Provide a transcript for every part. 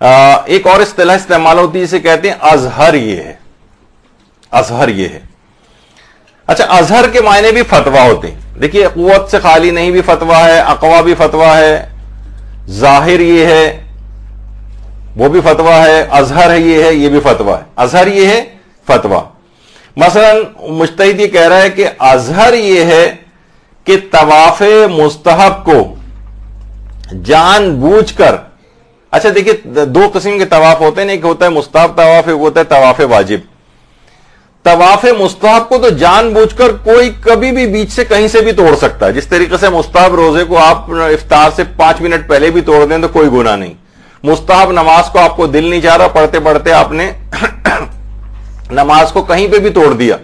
ایک اور اصطلاح استعمال ہوتی ہے جسے کہتے ہیں ازہر یہ ہے، ازہر یہ ہے۔ اچھا، ازہر کے معنی بھی فتویٰ ہوتے ہیں۔ دیکھیے، قوت سے خالی نہیں بھی فتویٰ ہے، اقوا بھی فتویٰ ہے، ظاہر یہ ہے وہ بھی فتویٰ ہے، ازہر ہے یہ بھی فتویٰ ہے۔ ازہر یہ ہے فتویٰ۔ مثلا مجتہد یہ کہہ رہا ہے کہ ازہر یہ ہے کہ طواف مستحب کو جان بوجھ کر، اچھا دیکھیے دو قسم کے طواف ہوتے ہیں، ایک ہوتا ہے مستحب طواف، ایک ہوتا ہے طواف واجب۔ طواف مستحب کو تو جان بوجھ کر کوئی کبھی بھی بیچ سے کہیں سے بھی توڑ سکتا ہے۔ جس طریقے سے مستحب روزے کو آپ افطار سے 5 منٹ پہلے بھی توڑ دیں تو کوئی گناہ نہیں۔ مستحب نماز کو آپ کو دل نہیں چاہ رہا، پڑھتے پڑھتے آپ نے نماز کو کہیں پہ بھی توڑ دیا،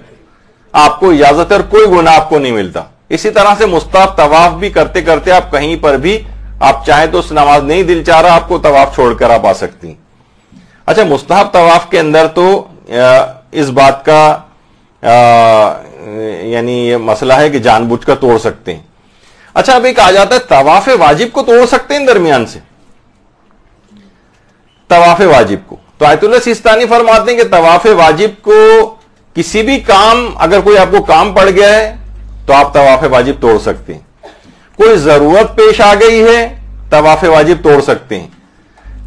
آپ کو اجازت ہے اور کوئی گناہ آپ کو نہیں ملتا۔ اسی طرح سے مستحب طواف بھی کرتے کرتے آپ کہیں پر بھی آپ چاہیں تو اس نماز نہیں دل چاہ رہا، آپ کو طواف چھوڑ کر آپ آ سکتی ہیں۔ اچھا، مستحب طواف کے اندر تو اس بات کا یعنی یہ مسئلہ ہے کہ جان بوجھ کر توڑ سکتے ہیں۔ اچھا، اب ایک آ جاتا ہے طواف واجب کو توڑ سکتے ہیں درمیان سے، طواف واجب کو تو آیت اللہ سیستانی فرماتے ہیں کہ طواف واجب کو کسی بھی کام، اگر کوئی آپ کو کام پڑ گیا ہے تو آپ طواف واجب توڑ سکتے ہیں۔ کوئی ضرورت پیش آ گئی ہے طواف واجب توڑ سکتے ہیں،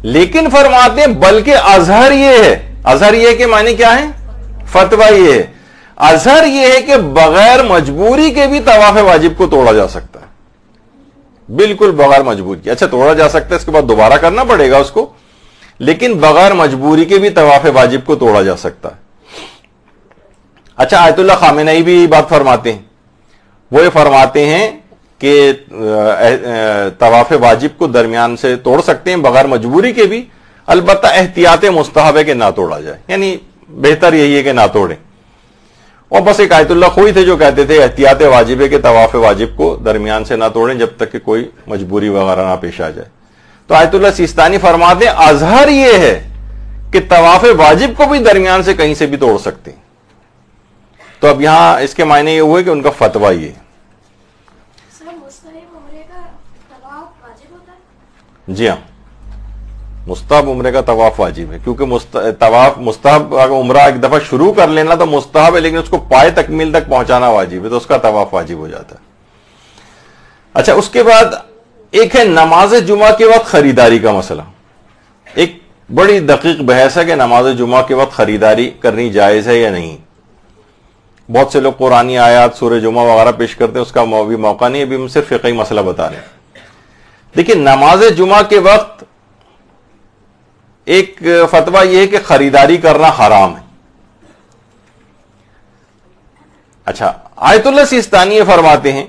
لیکن فرماتے ہیں بلکہ ازہر یہ ہے، ازہر یہ کے معنی کیا ہے؟ فتویٰ یہ ہے، ازہر یہ ہے کہ بغیر مجبوری کے بھی طواف واجب کو توڑا جا سکتا ہے، بالکل بغیر مجبوری کے۔ اچھا، توڑا جا سکتا ہے، اس کے بعد دوبارہ کرنا پڑے گا اس کو، لیکن بغیر مجبوری کے بھی طواف واجب کو توڑا جا سکتا ہے۔ اچھا، آیت اللہ خامنئی بھی بات فرماتے ہیں، وہ یہ فرماتے ہیں کہ طواف واجب کو درمیان سے توڑ سکتے ہیں بغیر مجبوری کے بھی، البتہ احتیاط مستحب ہے کہ نہ توڑا جائے، یعنی بہتر یہی ہے کہ نہ توڑیں۔ اور بس ایک آیت اللہ خوئی تھے جو کہتے تھے احتیاط واجب ہے کہ طواف واجب کو درمیان سے نہ توڑیں جب تک کہ کوئی مجبوری وغیرہ نہ پیش آ جائے۔ تو آیت اللہ سیستانی فرماتے ہیں ازہر یہ ہے کہ طواف واجب کو بھی درمیان سے کہیں سے بھی توڑ سکتے ہیں۔ تو اب یہاں اس کے معنی یہ ہوئے کہ ان کا فتویٰ یہ ہے۔ جی ہاں، مستحب عمرے کا طواف واجب ہے، کیونکہ طواف مستحب اگر عمرہ ایک دفعہ شروع کر لینا تو مستحب ہے، لیکن اس کو پائے تکمیل تک پہنچانا واجب ہے، تو اس کا طواف واجب ہو جاتا ہے۔ اچھا، اس کے بعد ایک ہے نماز جمعہ کے وقت خریداری کا مسئلہ۔ ایک بڑی دقیق بحث ہے کہ نماز جمعہ کے وقت خریداری کرنی جائز ہے یا نہیں۔ بہت سے لوگ قرآنی آیات، سورہ جمعہ وغیرہ پیش کرتے ہیں، اس کا بھی موقع نہیں، ابھی ہم صرف فقہی مسئلہ بتا رہے ہیں۔ دیکھیں، نماز جمعہ کے وقت ایک فتویٰ یہ ہے کہ خریداری کرنا حرام ہے۔ اچھا، آیت اللہ سیستانی یہ فرماتے ہیں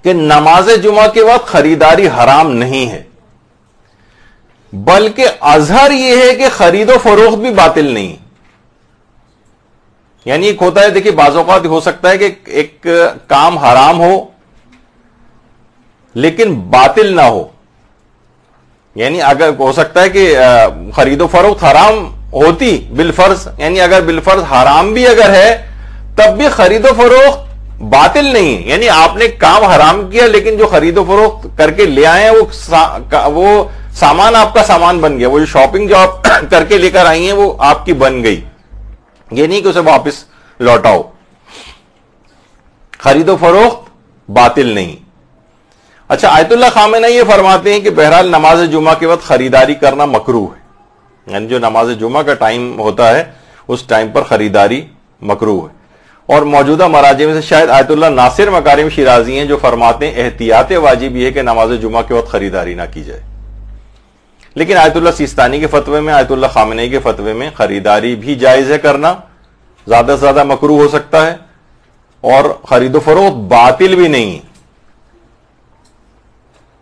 کہ نماز جمعہ کے وقت خریداری حرام نہیں ہے، بلکہ ازہر یہ ہے کہ خرید و فروخت بھی باطل نہیں۔ یعنی ایک ہوتا ہے، دیکھیے بعض اوقات ہو سکتا ہے کہ ایک کام حرام ہو لیکن باطل نہ ہو، یعنی اگر ہو سکتا ہے کہ خرید و فروخت حرام ہوتی بالفرض، یعنی اگر بالفرض حرام بھی اگر ہے تب بھی خرید و فروخت باطل نہیں ہے، یعنی آپ نے کام حرام کیا لیکن جو خرید و فروخت کر کے لے آئے ہیں وہ سامان آپ کا سامان بن گیا، وہ جو شاپنگ جو آپ کر کے لے کر آئی ہیں وہ آپ کی بن گئی، یہ نہیں کہ اسے واپس لوٹاؤ۔ خرید و فروخت باطل نہیں۔ اچھا، آیت اللہ خامنئی یہ فرماتے ہیں کہ بہرحال نماز جمعہ کے وقت خریداری کرنا مکروہ ہے، یعنی جو نماز جمعہ کا ٹائم ہوتا ہے اس ٹائم پر خریداری مکروہ ہے۔ اور موجودہ مراجع میں سے شاید آیت اللہ ناصر مکارم شیرازی ہیں جو فرماتے ہیں احتیاط واجب یہ ہے کہ نماز جمعہ کے وقت خریداری نہ کی جائے، لیکن آیت اللہ سیستانی کے فتوے میں، آیت اللہ خامنئی کے فتوے میں خریداری بھی جائز ہے کرنا، زیادہ سے زیادہ مکروہ ہو سکتا ہے، اور خرید و فروخت باطل بھی نہیں،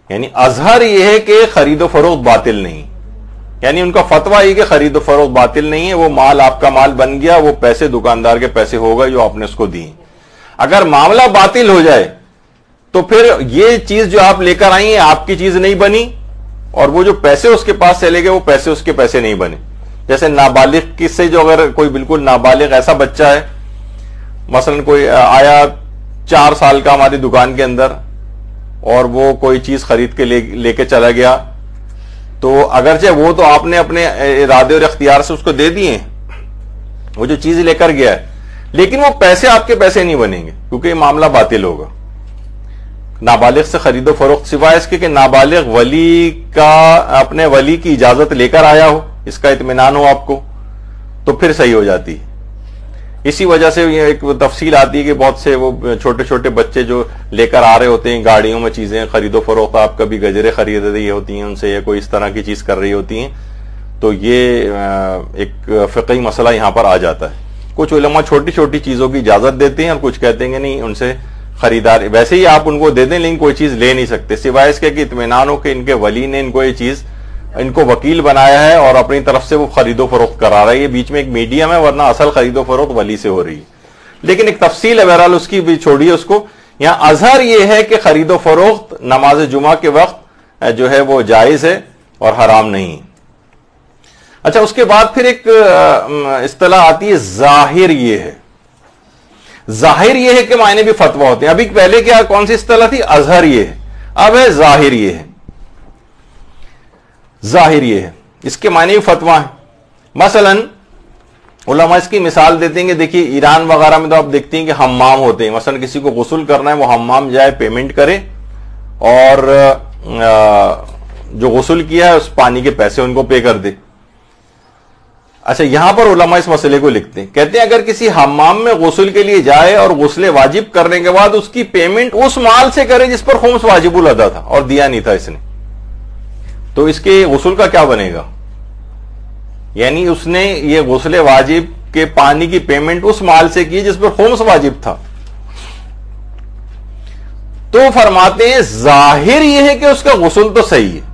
یعنی ازہر یہ ہے کہ خرید و فروخت باطل نہیں، یعنی ان کا فتویٰ یہ کہ خرید و فروخت باطل نہیں ہے، وہ مال آپ کا مال بن گیا، وہ پیسے دکاندار کے پیسے ہو گئے جو آپ نے اس کو دی۔ اگر معاملہ باطل ہو جائے تو پھر یہ چیز جو آپ لے کر آئی ہیں آپ کی چیز نہیں بنی، اور وہ جو پیسے اس کے پاس چلے گئے وہ پیسے اس کے پیسے نہیں بنے۔ جیسے نابالغ کس سے، جو اگر کوئی بالکل نابالغ ایسا بچہ ہے، مثلا کوئی آیا 4 سال کا ہماری دکان کے اندر اور وہ کوئی چیز خرید کے لے کے چلا گیا، تو اگرچہ وہ تو آپ نے اپنے ارادے اور اختیار سے اس کو دے دیے ہیں، وہ جو چیز لے کر گیا ہے، لیکن وہ پیسے آپ کے پیسے نہیں بنیں گے، کیونکہ یہ معاملہ باطل ہوگا۔ نابالغ سے خرید و فروخت، سوائے اس کے کہ نابالغ ولی کا اپنے ولی کی اجازت لے کر آیا ہو، اس کا اطمینان ہو آپ کو، تو پھر صحیح ہو جاتی ہے۔ اسی وجہ سے یہ ایک تفصیل آتی ہے کہ بہت سے وہ چھوٹے چھوٹے بچے جو لے کر آ رہے ہوتے ہیں گاڑیوں میں چیزیں، خرید و فروخت، آپ کبھی گجرے خرید رہی ہوتی ہیں ان سے، یا کوئی اس طرح کی چیز کر رہی ہوتی ہیں، تو یہ ایک فقہی مسئلہ یہاں پر آ جاتا ہے۔ کچھ علماء چھوٹی چھوٹی چیزوں کی اجازت دیتے ہیں اور کچھ کہتے ہیں کہ نہیں، ان سے خریدار ویسے ہی آپ ان کو دے دیں لیکن کوئی چیز لے نہیں سکتے، سوائے اس کے کہ اطمینان ہو کہ ان کے ولی نے ان کو یہ چیز، ان کو وکیل بنایا ہے اور اپنی طرف سے وہ خرید و فروخت کرا رہا ہے۔ یہ بیچ میں ایک میڈیم ہے، ورنہ اصل خرید و فروخت ولی سے ہو رہی ہے۔ لیکن ایک تفصیل ہے، بہرحال اس کی بھی چھوڑیے اس کو۔ یہاں اظہر یہ ہے کہ خرید و فروخت نماز جمعہ کے وقت جو ہے وہ جائز ہے اور حرام نہیں۔ اچھا، اس کے بعد پھر ایک اصطلاح آتی ہے ظاہر یہ ہے۔ ظاہر یہ ہے کہ معنی بھی فتویٰ ہوتے ہیں۔ ابھی پہلے کیا کون سی اصطلاح تھی؟ اظہر یہ ہے، اب ہے ظاہر یہ ہے۔ ظاہر یہ ہے، اس کے معنی بھی فتویٰ ہیں۔ مثلا علماء اس کی مثال دیتے ہیں کہ دیکھیے ایران وغیرہ میں تو آپ دیکھتے ہیں کہ حمام ہوتے ہیں، مثلا کسی کو غسل کرنا ہے، وہ حمام جائے، پیمنٹ کرے اور جو غسل کیا ہے اس پانی کے پیسے ان کو پے کر دے۔ اچھا، یہاں پر علماء اس مسئلے کو لکھتے ہیں، کہتے ہیں اگر کسی حمام میں غسل کے لیے جائے اور غسل واجب کرنے کے بعد اس کی پیمنٹ اس مال سے کرے جس پر خمس واجب الادا تھا اور دیا نہیں تھا اس نے، تو اس کے غسل کا کیا بنے گا؟ یعنی اس نے یہ غسل واجب کے پانی کی پیمنٹ اس مال سے کی جس پر خمس واجب تھا۔ تو فرماتے ہیں ظاہر یہ ہے کہ اس کا غسل تو صحیح ہے۔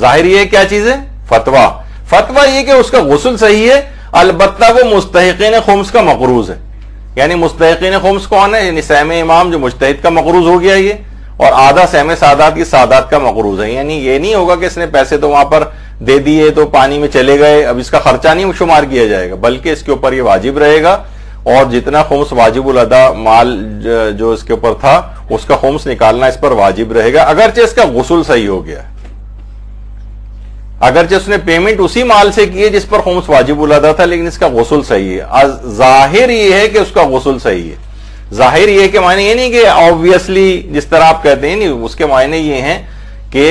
ظاہر یہ کیا چیز ہے؟ فتویٰ۔ فتویٰ یہ کہ اس کا غسل صحیح ہے، البتہ وہ مستحقین خمس کا مقروض ہے۔ یعنی مستحقین خمس کون ہے؟ یعنی سہم امام جو مجتہد کا مقروض ہو گیا یہ، اور آدھا سہم سادات کی سادات کا مقروض ہے۔ یعنی یہ نہیں ہوگا کہ اس نے پیسے تو وہاں پر دے دیے تو پانی میں چلے گئے، اب اس کا خرچہ نہیں شمار کیا جائے گا، بلکہ اس کے اوپر یہ واجب رہے گا، اور جتنا خمس واجب الادا مال جو اس کے اوپر تھا اس کا خمس نکالنا اس پر واجب رہے گا، اگرچہ اس کا غسل صحیح ہو گیا ہے، اگرچہ اس نے پیمنٹ اسی مال سے کی ہے جس پر خمس واجب الادا تھا، لیکن اس کا غسل صحیح ہے۔ ظاہر یہ ہے کہ اس کا غسل صحیح ہے۔ ظاہر یہ کہ معنی یہ نہیں کہ آبویسلی جس طرح آپ کہتے ہیں، نہیں، اس کے معنی یہ ہیں کہ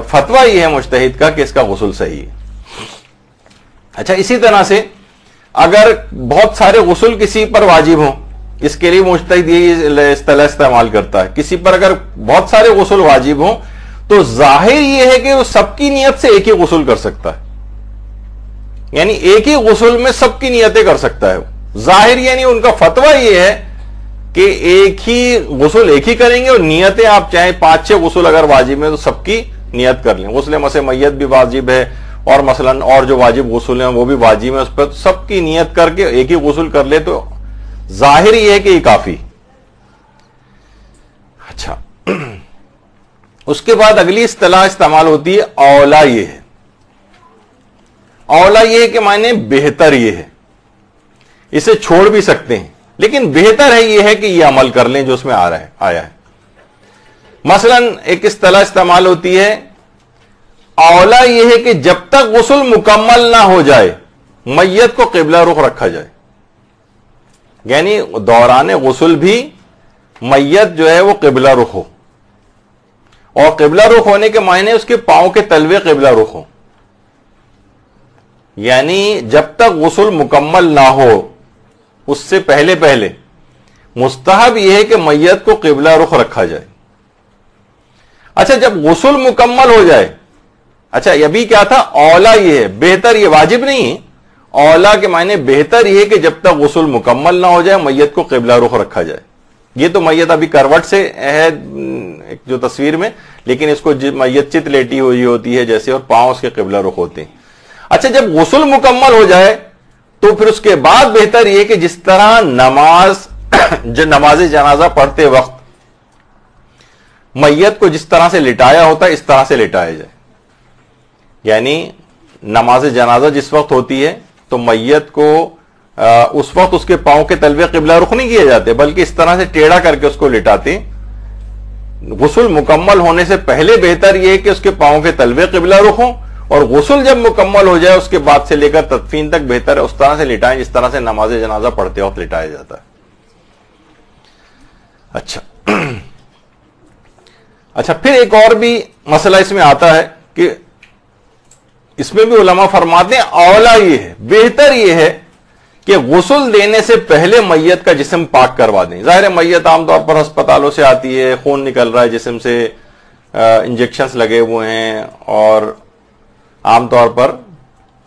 فتویٰ یہ ہے مجتہد کا کہ اس کا غسل صحیح ہے۔ اچھا، اسی طرح سے اگر بہت سارے غسل کسی پر واجب ہوں، اس کے لیے مجتہد یہی اصطلاح استعمال کرتا ہے، کسی پر اگر بہت سارے غسل واجب ہوں تو ظاہر یہ ہے کہ وہ سب کی نیت سے ایک ہی غسل کر سکتا ہے، یعنی ایک ہی غسل میں سب کی نیتیں کر سکتا ہے۔ ظاہر یعنی ان کا فتویٰ یہ ہے کہ ایک ہی غسل ایک ہی کریں گے، اور نیتیں آپ چاہیں 5-6 غسل اگر واجب ہیں تو سب کی نیت کر لیں۔ غسل مسح میت بھی واجب ہے، اور مثلا اور جو واجب غسل ہیں وہ بھی واجب ہیں، اس پر سب کی نیت کر کے ایک ہی غسل کر لے تو ظاہر یہ ہے کہ یہ کافی۔ اچھا، اس کے بعد اگلی اصطلاح استعمال ہوتی ہے اولا یہ ہے۔ اولا یہ ہے کہ معنی بہتر یہ ہے، اسے چھوڑ بھی سکتے ہیں لیکن بہتر ہے یہ ہے کہ یہ عمل کر لیں جو اس میں آیا ہے۔ مثلا ایک اصطلاح استعمال ہوتی ہے اولا یہ ہے کہ جب تک غسل مکمل نہ ہو جائے میت کو قبلہ رخ رکھا جائے، یعنی دوران غسل بھی میت جو ہے وہ قبلہ رخ ہو، اور قبلہ رخ ہونے کے معنی اس کے پاؤں کے تلوے قبلہ رخ ہو، یعنی جب تک غسل مکمل نہ ہو اس سے پہلے مستحب یہ ہے کہ میت کو قبلہ رخ رکھا جائے۔ اچھا، جب غسل مکمل ہو جائے، اچھا ابھی کیا تھا؟ اولا یہ ہے، بہتر، یہ واجب نہیں ہے۔ اولا کے معنی بہتر یہ ہے کہ جب تک غسل مکمل نہ ہو جائے میت کو قبلہ رخ رکھا جائے۔ یہ تو میت ابھی کروٹ سے ہے جو تصویر میں، لیکن اس کو میت چت لیٹی ہوئی ہوتی ہے جیسے، اور پاؤں اس کے قبلہ رخ ہوتے ہیں۔ اچھا، جب غسل مکمل ہو جائے تو پھر اس کے بعد بہتر یہ کہ جس طرح نماز جنازہ پڑھتے وقت میت کو جس طرح سے لٹایا ہوتا ہے اس طرح سے لٹایا جائے، یعنی نماز جنازہ جس وقت ہوتی ہے تو میت کو اس وقت اس کے پاؤں کے تلوے قبلہ رخ نہیں کیے جاتے، بلکہ اس طرح سے ٹیڑھا کر کے اس کو لٹاتے، غسل مکمل ہونے سے پہلے بہتر یہ ہے کہ اس کے پاؤں کے تلوے قبلہ رخ ہوں، اور غسل جب مکمل ہو جائے اس کے بعد سے لے کر تدفین تک بہتر ہے اس طرح سے لٹائیں جس طرح سے نماز جنازہ پڑھتے وقت لٹایا جاتا ہے. اچھا پھر ایک اور بھی مسئلہ اس میں آتا ہے کہ اس میں بھی علماء فرماتے ہیں اولا یہ ہے، بہتر یہ ہے کہ غسل دینے سے پہلے میت کا جسم پاک کروا دیں. ظاہر ہے میت عام طور پر ہسپتالوں سے آتی ہے، خون نکل رہا ہے جسم سے، انجیکشنز لگے ہوئے ہیں، اور عام طور پر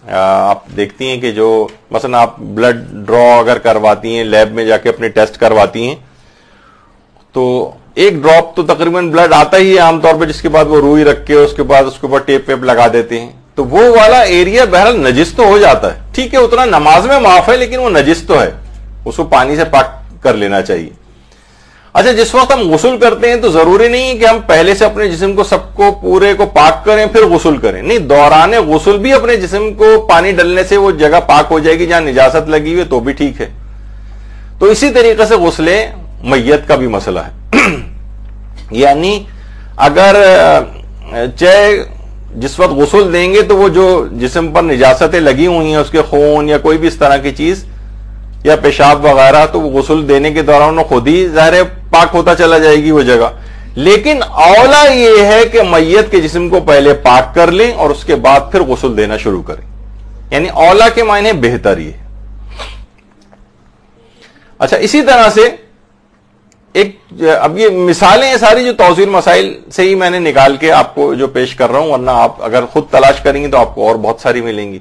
آپ دیکھتی ہیں کہ جو مثلا آپ بلڈ ڈرا اگر کرواتی ہیں، لیب میں جا کے اپنے ٹیسٹ کرواتی ہیں، تو ایک ڈراپ تو تقریباً بلڈ آتا ہی ہے عام طور پہ، جس کے بعد وہ روئی رکھ کے اس کے بعد اس کے اوپر ٹیپ ویپ لگا دیتے ہیں. تو وہ والا ایریا بہرحال نجس تو ہو جاتا ہے، ٹھیک ہے اتنا نماز میں معاف ہے، لیکن وہ نجس تو ہے، اس کو پانی سے پاک کر لینا چاہیے. اچھا جس وقت ہم غسل کرتے ہیں تو ضروری نہیں ہے کہ ہم پہلے سے اپنے جسم کو سب کو پورے کو پاک کریں پھر غسل کریں، نہیں، دوران غسل بھی اپنے جسم کو پانی ڈلنے سے وہ جگہ پاک ہو جائے گی جہاں نجاست لگی ہوئی تو بھی ٹھیک ہے. تو اسی طریقے سے غسل میت کا بھی مسئلہ ہے. یعنی اگر چاہے جس وقت غسل دیں گے تو وہ جو جسم پر نجاستیں لگی ہوئی ہیں، اس کے خون یا کوئی بھی اس طرح کی چیز یا پیشاب وغیرہ، تو وہ غسل دینے کے دوران خود ہی ظاہر پاک ہوتا چلا جائے گی وہ جگہ. لیکن اولا یہ ہے کہ میت کے جسم کو پہلے پاک کر لیں اور اس کے بعد پھر غسل دینا شروع کریں. یعنی اولا کے معنی بہتر یہ. اچھا اسی طرح سے اب یہ مثالیں ساری جو توضیح مسائل سے ہی میں نے نکال کے آپ کو جو پیش کر رہا ہوں، ورنہ آپ اگر خود تلاش کریں گے تو آپ کو اور بہت ساری ملیں گی.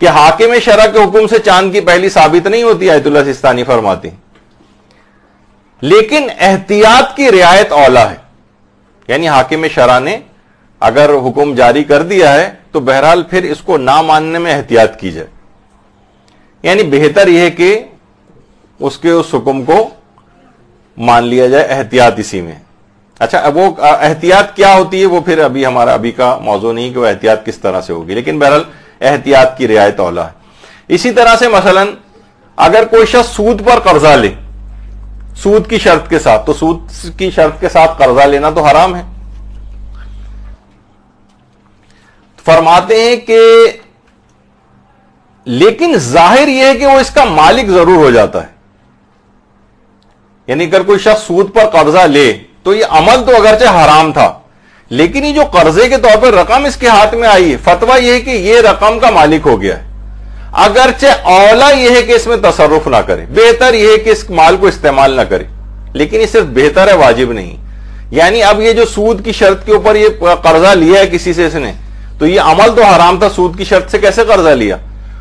کہ حاکم شرع کے حکم سے چاند کی پہلی ثابت نہیں ہوتی، آیت اللہ سستانی فرماتی، لیکن احتیاط کی رعایت اولا ہے. یعنی حاکم شرع نے اگر حکم جاری کر دیا ہے تو بہرحال پھر اس کو نہ ماننے میں احتیاط کی جائے. یعنی بہتر یہ ہے کہ اس کے اس حکم کو مان لیا جائے، احتیاط اسی میں. اچھا اب وہ احتیاط کیا ہوتی ہے وہ پھر ہمارا ابھی کا موضوع نہیں کہ وہ احتیاط کس طرح سے ہوگی، لیکن بہرحال احتیاط کی رعایت اولا ہے. اسی طرح سے مثلا اگر کوئی شخص سود پر قرضہ لے، سود کی شرط کے ساتھ، تو سود کی شرط کے ساتھ قرضہ لینا تو حرام ہے. فرماتے ہیں کہ لیکن ظاہر یہ ہے کہ وہ اس کا مالک ضرور ہو جاتا ہے. یعنی اگر کوئی شخص سود پر قرضہ لے تو یہ عمل تو اگرچہ حرام تھا، لیکن یہ جو قرضے کے طور پر رقم اس کے ہاتھ میں آئی ہے، فتویٰ یہ ہے کہ یہ رقم کا مالک ہو گیا ہے. اگرچہ اولا یہ ہے کہ اس میں تصرف نہ کرے، بہتر یہ ہے کہ اس مال کو استعمال نہ کرے، لیکن یہ صرف بہتر ہے، واجب نہیں. یعنی اب یہ جو سود کی شرط کے اوپر یہ قرضہ لیا ہے کسی سے اس نے، تو یہ عمل تو حرام تھا، سود کی شرط سے کیسے قرضہ لیا؟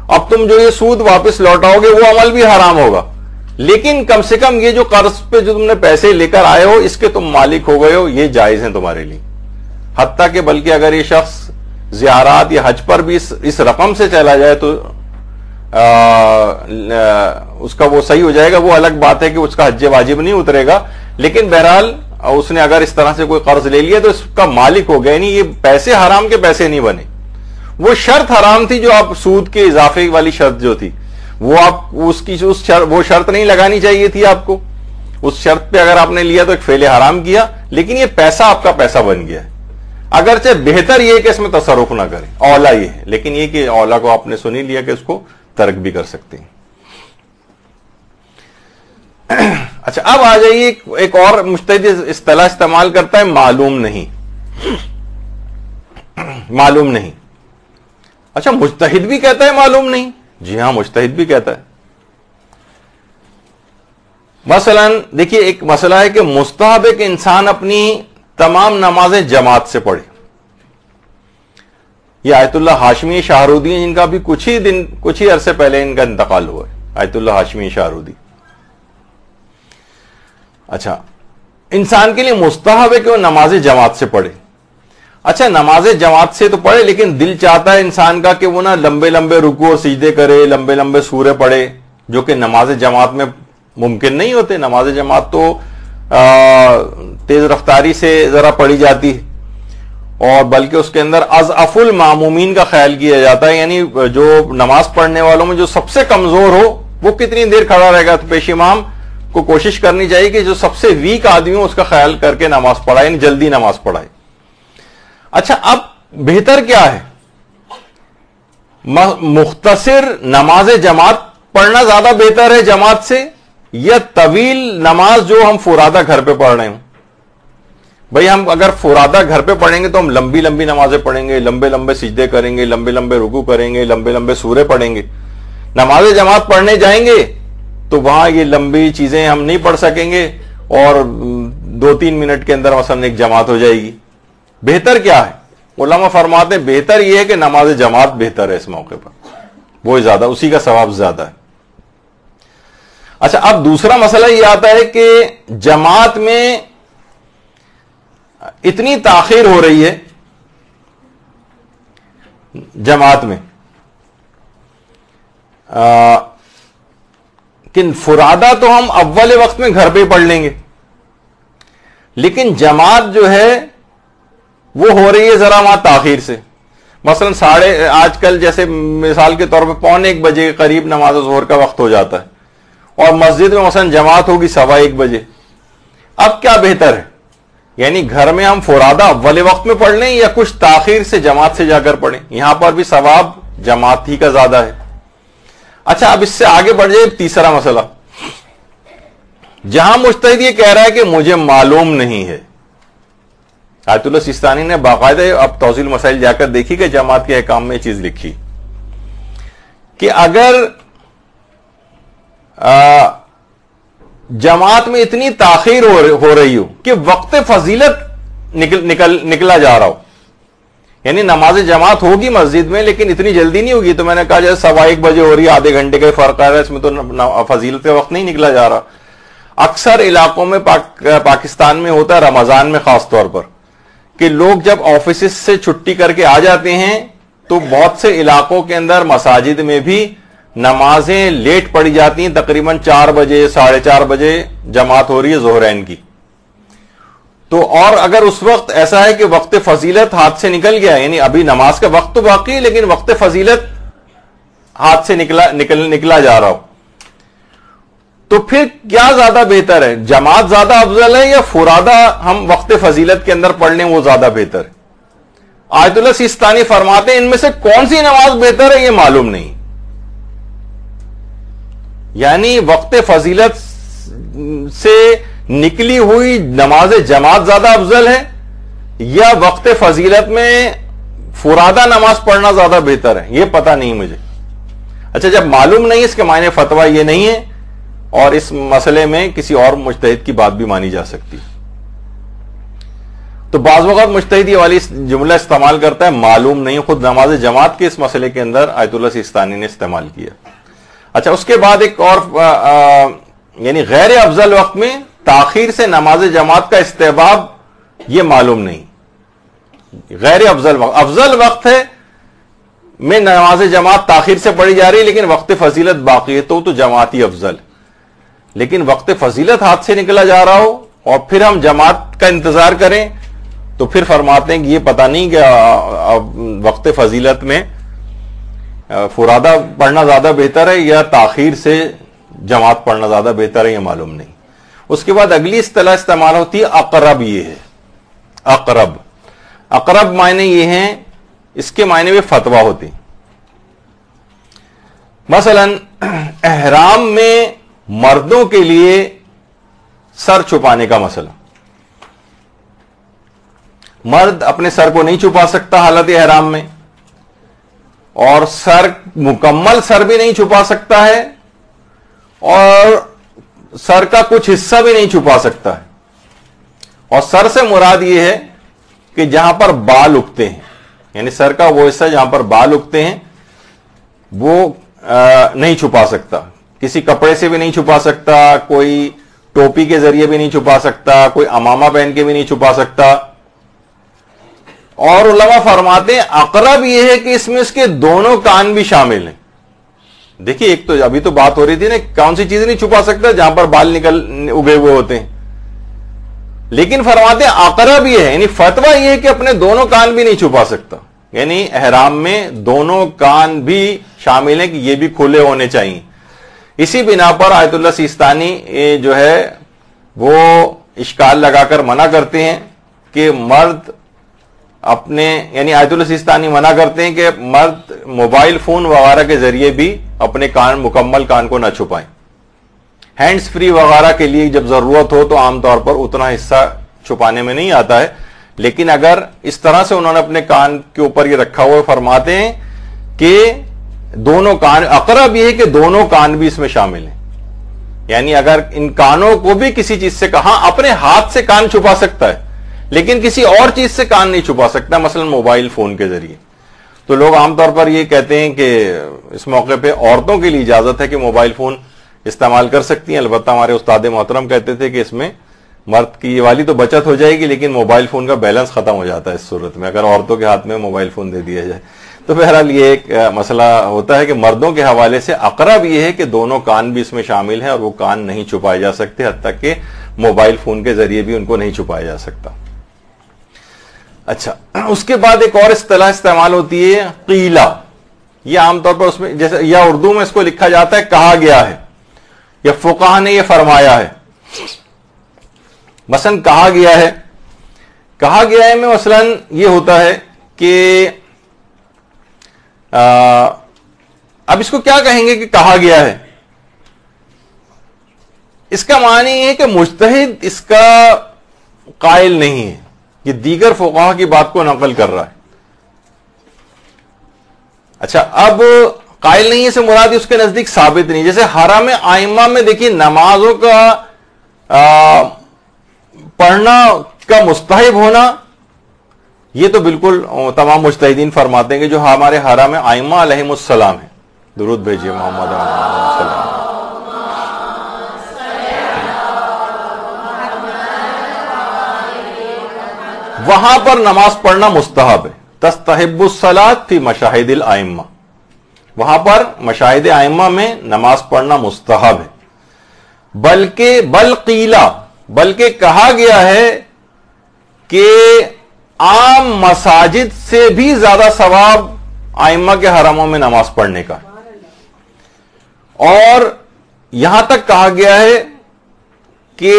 اب تم جو یہ سود واپس لوٹاؤ گے وہ عمل بھی حرام ہوگا، لیکن کم سے کم یہ جو قرض پہ جو تم نے پیسے لے کر آئے ہو اس کے تم مالک ہو گئے ہو، یہ جائز ہیں تمہارے لیے. حتیٰ کہ بلکہ اگر یہ شخص زیارات یا حج پر بھی اس رقم سے چلا جائے تو اس کا وہ صحیح ہو جائے گا. وہ الگ بات ہے کہ اس کا حج واجب نہیں اترے گا، لیکن بہرحال اس نے اگر اس طرح سے کوئی قرض لے لیا تو اس کا مالک ہو گیا. یعنی یہ پیسے حرام کے پیسے نہیں بنے، وہ شرط حرام تھی جو آپ سود کے اضافے والی شرط جو تھی وہ آپ وہ شرط نہیں لگانی چاہیے تھی آپ کو. اس شرط پہ اگر آپ نے لیا تو ایک فعل حرام کیا، لیکن یہ پیسہ آپ کا پیسہ بن گیا ہے. اگرچہ بہتر یہ کہ اس میں تصرف نہ کریں، اولا یہ ہے، لیکن یہ کہ اولا کو آپ نے سن ہی لیا کہ اس کو ترک بھی کر سکتے ہیں. اچھا اب آ جائیے ایک اور مجتہد اصطلاح استعمال کرتا ہے، معلوم نہیں. معلوم نہیں. اچھا مجتہد بھی کہتا ہے معلوم نہیں؟ جی ہاں مجتہد بھی کہتا ہے. مثلا دیکھیے ایک مسئلہ ہے کہ مستحب ہے کہ انسان اپنی تمام نمازیں جماعت سے پڑھے. یہ آیت اللہ ہاشمی شاہرودی ہیں، جن کا بھی کچھ ہی عرصے پہلے ان کا انتقال ہوا ہے. آیت اللہ ہاشمی شاہرودی. اچھا انسان کے لیے مستحب ہے کہ وہ نماز جماعت سے پڑھے. اچھا نماز جماعت سے تو پڑھے، لیکن دل چاہتا ہے انسان کا کہ وہ نا لمبے لمبے رکوع اور سجدے کرے، لمبے لمبے سورے پڑھے، جو کہ نماز جماعت میں ممکن نہیں ہوتے. نماز جماعت تو تیز رفتاری سے ذرا پڑھی جاتی ہے، اور بلکہ اس کے اندر اضعف المامومین کا خیال کیا جاتا ہے. یعنی جو نماز پڑھنے والوں میں جو سب سے کمزور ہو وہ کتنی دیر کھڑا رہے گا، تو پیش امام کو کوشش کرنی چاہیے کہ جو سب سے ویک آدمی ہو اس کا خیال کر کے نماز پڑھائے، یعنی جلدی نماز پڑھائے۔ اچھا، اب بہتر کیا ہے؟ مختصر نماز جماعت پڑھنا زیادہ بہتر ہے جماعت سے، یا طویل نماز جو ہم فرادہ گھر پہ پڑھ رہے ہوں؟ بھئی ہم اگر فرادہ گھر پہ پڑھیں گے تو ہم لمبی لمبی نمازیں پڑھیں گے، لمبے لمبے سجدے کریں گے، لمبے لمبے رکوع کریں گے، لمبے لمبے سورے پڑھیں گے۔ نماز جماعت پڑھنے جائیں گے تو وہاں یہ لمبی چیزیں ہم نہیں پڑھ سکیں گے، اور 2-3 منٹ کے اندر مثلا ایک جماعت ہو جائے گی۔ بہتر کیا ہے؟ علماء فرماتے ہیں بہتر یہ ہے کہ نماز جماعت بہتر ہے اس موقع پر، وہ زیادہ، اسی کا ثواب زیادہ ہے۔ اچھا، اب دوسرا مسئلہ یہ آتا ہے کہ جماعت میں اتنی تاخیر ہو رہی ہے، جماعت میں کہ فرادہ تو ہم اول وقت میں گھر پہ پڑھ لیں گے، لیکن جماعت جو ہے وہ ہو رہی ہے ذرا وہاں تاخیر سے۔ مثلا آج کل جیسے مثال کے طور پہ 1:15 بجے کے قریب نماز ظہر کا وقت ہو جاتا ہے، اور مسجد میں مثلا جماعت ہوگی 1:15 بجے۔ اب کیا بہتر ہے؟ یعنی گھر میں ہم فرادہ اول وقت میں پڑھ لیں یا کچھ تاخیر سے جماعت سے جا کر پڑھیں؟ یہاں پر بھی ثواب جماعت ہی کا زیادہ ہے۔ اچھا، اب اس سے آگے بڑھ جائے تیسرا مسئلہ، جہاں مجتہد یہ کہہ رہا ہے کہ مجھے معلوم نہیں ہے۔ آیت اللہ سیستانی نے باقاعدہ اب توضیح مسائل جا کر دیکھی کہ جماعت کے احکام میں یہ چیز لکھی کہ اگر جماعت میں اتنی تاخیر ہو رہی ہو کہ وقت فضیلت نکلا جا رہا ہو، یعنی نماز جماعت ہوگی مسجد میں لیکن اتنی جلدی نہیں ہوگی، تو میں نے کہا جیسے 1:15 بجے ہو رہی ہے، آدھے گھنٹے کا فرق آ رہا ہے، اس میں تو فضیلت کا وقت نہیں نکلا جا رہا۔ اکثر علاقوں میں پاکستان میں ہوتا ہے، رمضان میں خاص طور پر، کہ لوگ جب آفیسز سے چھٹی کر کے آ جاتے ہیں تو بہت سے علاقوں کے اندر مساجد میں بھی نمازیں لیٹ پڑی جاتی ہیں، تقریباً 4 بجے 4:30 بجے جماعت ہو رہی ہے ظہرین کی۔ تو اور اگر اس وقت ایسا ہے کہ وقت فضیلت ہاتھ سے نکل گیا، یعنی ابھی نماز کا وقت تو باقی ہے لیکن وقت فضیلت ہاتھ سے نکلا جا رہا ہو، تو پھر کیا زیادہ بہتر ہے؟ جماعت زیادہ افضل ہے یا فرادہ ہم وقت فضیلت کے اندر پڑھ لیں وہ زیادہ بہتر ہے؟ آیت اللہ سیستانی فرماتے ہیں ان میں سے کون سی نماز بہتر ہے یہ معلوم نہیں، یعنی وقت فضیلت سے نکلی ہوئی نماز جماعت زیادہ افضل ہے یا وقت فضیلت میں فرادہ نماز پڑھنا زیادہ بہتر ہے، یہ پتہ نہیں مجھے۔ اچھا، جب معلوم نہیں اس کے معنی فتویٰ یہ نہیں ہے، اور اس مسئلے میں کسی اور مجتہد کی بات بھی مانی جا سکتی۔ تو بعض وقت مجتہد یہ والی جملہ استعمال کرتا ہے معلوم نہیں، خود نماز جماعت کے اس مسئلے کے اندر آیت اللہ سیستانی نے استعمال کیا۔ اچھا، اس کے بعد ایک اور یعنی غیر افضل وقت میں تاخیر سے نماز جماعت کا استحباب، یہ معلوم نہیں۔ غیر افضل وقت، افضل وقت ہے میں نماز جماعت تاخیر سے پڑھی جا رہی ہے لیکن وقت فضیلت باقی ہے تو جماعت ہی افضل، لیکن وقت فضیلت ہاتھ سے نکلا جا رہا ہو اور پھر ہم جماعت کا انتظار کریں تو پھر فرماتے ہیں کہ یہ پتہ نہیں کہ وقت فضیلت میں فرادہ پڑھنا زیادہ بہتر ہے یا تاخیر سے جماعت پڑھنا زیادہ بہتر ہے، یہ معلوم نہیں۔ اس کے بعد اگلی اصطلاح استعمال ہوتی ہے اقرب، یہ ہے اقرب۔ اقرب معنی یہ ہیں، اس کے معنی میں فتویٰ ہوتی، مثلا احرام میں مردوں کے لیے سر چھپانے کا مسئلہ، مرد اپنے سر کو نہیں چھپا سکتا حالت احرام میں، اور سر مکمل سر بھی نہیں چھپا سکتا ہے اور سر کا کچھ حصہ بھی نہیں چھپا سکتا ہے، اور سر سے مراد یہ ہے کہ جہاں پر بال اگتے ہیں، یعنی سر کا وہ حصہ جہاں پر بال اگتے ہیں وہ نہیں چھپا سکتا، کسی کپڑے سے بھی نہیں چھپا سکتا، کوئی ٹوپی کے ذریعے بھی نہیں چھپا سکتا، کوئی امامہ پہن کے بھی نہیں چھپا سکتا۔ اور علماء فرماتے ہیں اقرب یہ ہے کہ اس میں اس کے دونوں کان بھی شامل ہیں۔ دیکھیے، ایک تو ابھی تو بات ہو رہی تھی نا کون سی چیز نہیں چھپا سکتا، جہاں پر بال اگے ہوئے ہوتے ہیں، لیکن فرماتے ہیں اقرب یہ ہے، یعنی فتویٰ یہ ہے کہ اپنے دونوں کان بھی نہیں چھپا سکتا، یعنی احرام میں دونوں کان بھی شامل ہیں کہ یہ بھی کھلے ہونے چاہیے، اسی بنا پر آیت اللہ سیستانی جو ہے وہ اشکال لگا کر منع کرتے ہیں کہ مرد اپنے، یعنی آیت اللہ سیستانی منع کرتے ہیں کہ مرد موبائل فون وغیرہ کے ذریعے بھی اپنے کان، مکمل کان کو نہ چھپائیں. ہینڈز فری وغیرہ کے لیے جب ضرورت ہو تو عام طور پر اتنا حصہ چھپانے میں نہیں آتا ہے، لیکن اگر اس طرح سے انہوں نے اپنے کان کے اوپر یہ رکھا ہوا فرماتے ہیں کہ دونوں کان، اقرب یہ ہے کہ دونوں کان بھی اس میں شامل ہیں. یعنی اگر ان کانوں کو بھی کسی چیز سے کہاں، اپنے ہاتھ سے کان چھپا سکتا ہے لیکن کسی اور چیز سے کان نہیں چھپا سکتا، مثلا موبائل فون کے ذریعے. تو لوگ عام طور پر یہ کہتے ہیں کہ اس موقع پہ عورتوں کے لیے اجازت ہے کہ موبائل فون استعمال کر سکتی ہیں. البتہ ہمارے استاد محترم کہتے تھے کہ اس میں مرد کی یہ والی تو بچت ہو جائے گی لیکن موبائل فون کا بیلنس ختم ہو جاتا ہے اس صورت میں اگر عورتوں کے ہاتھ میں موبائل فون دے دیا جائے. تو بہرحال یہ ایک مسئلہ ہوتا ہے کہ مردوں کے حوالے سے اقرب یہ ہے کہ دونوں کان بھی اس میں شامل ہیں اور وہ کان نہیں چھپائے جا سکتے، حتیٰ کہ موبائل فون کے ذریعے بھی ان کو نہیں چھپایا جا سکتا. اچھا، اس کے بعد ایک اور اصطلاح استعمال ہوتی ہے قیلا. یہ عام طور پر اس میں جیسے یا اردو میں اس کو لکھا جاتا ہے کہا گیا ہے یا فقہا نے یہ فرمایا ہے. مثلا کہا گیا ہے، کہا گیا ہے میں مثلا یہ ہوتا ہے کہ اب اس کو کیا کہیں گے کہ کہا گیا ہے؟ اس کا معنی یہ ہے کہ مجتہد اس کا قائل نہیں ہے، یہ دیگر فقہا کی بات کو نقل کر رہا ہے. اچھا، اب قائل نہیں ہے سے مراد اس کے نزدیک ثابت نہیں. جیسے حرم ائمہ میں دیکھیے نمازوں کا پڑھنا کا مستحب ہونا، یہ تو بالکل تمام مجتہدین فرماتے ہیں کہ جو ہمارے حرم ائمہ علیہم السلام ہیں. درود بھیجیے محمد علیہ السلام. وہاں پر نماز پڑھنا مستحب ہے. تستحب الصلاۃ فی مشاہد الائمہ، وہاں پر مشاہد ائمہ میں نماز پڑھنا مستحب ہے. بلکہ بل قیلا، بلکہ کہا گیا ہے کہ عام مساجد سے بھی زیادہ ثواب ائمہ کے حرموں میں نماز پڑھنے کا. اور یہاں تک کہا گیا ہے کہ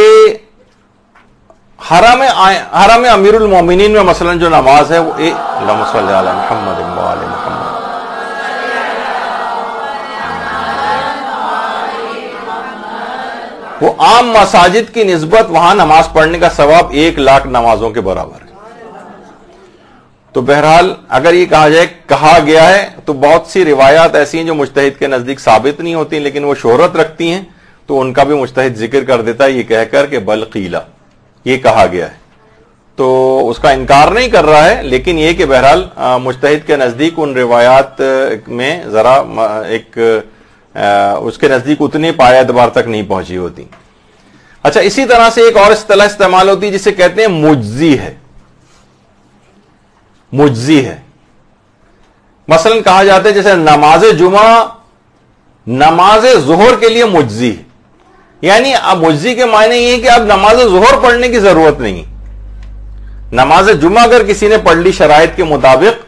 حرم امیر المومنین میں مثلا جو نماز ہے وہ اللہم صلی علی محمد و آل محمد، وہ عام مساجد کی نسبت وہاں نماز پڑھنے کا ثواب 1,00,000 نمازوں کے برابر ہے. تو بہرحال اگر یہ کہا جائے کہا گیا ہے تو بہت سی روایات ایسی ہیں جو مجتہد کے نزدیک ثابت نہیں ہوتی لیکن وہ شہرت رکھتی ہیں، تو ان کا بھی مجتہد ذکر کر دیتا ہے یہ کہہ کر کہ بل قیلا، یہ کہا گیا ہے. تو اس کا انکار نہیں کر رہا ہے لیکن یہ کہ بہرحال مجتہد کے نزدیک ان روایات میں ذرا ایک اس کے نزدیک اتنے پایہ اعتبار تک نہیں پہنچی ہوتی. اچھا، اسی طرح سے ایک اور اصطلاح استعمال ہوتی ہے جسے کہتے ہیں مجزی ہے. مجزی ہے مثلا کہا جاتا ہے جیسے نماز جمعہ نماز ظہر کے لیے مجزی ہے. یعنی اب مجزی کے معنی یہ ہے کہ اب نماز ظہر پڑھنے کی ضرورت نہیں. نماز جمعہ اگر کسی نے پڑھ لی شرائط کے مطابق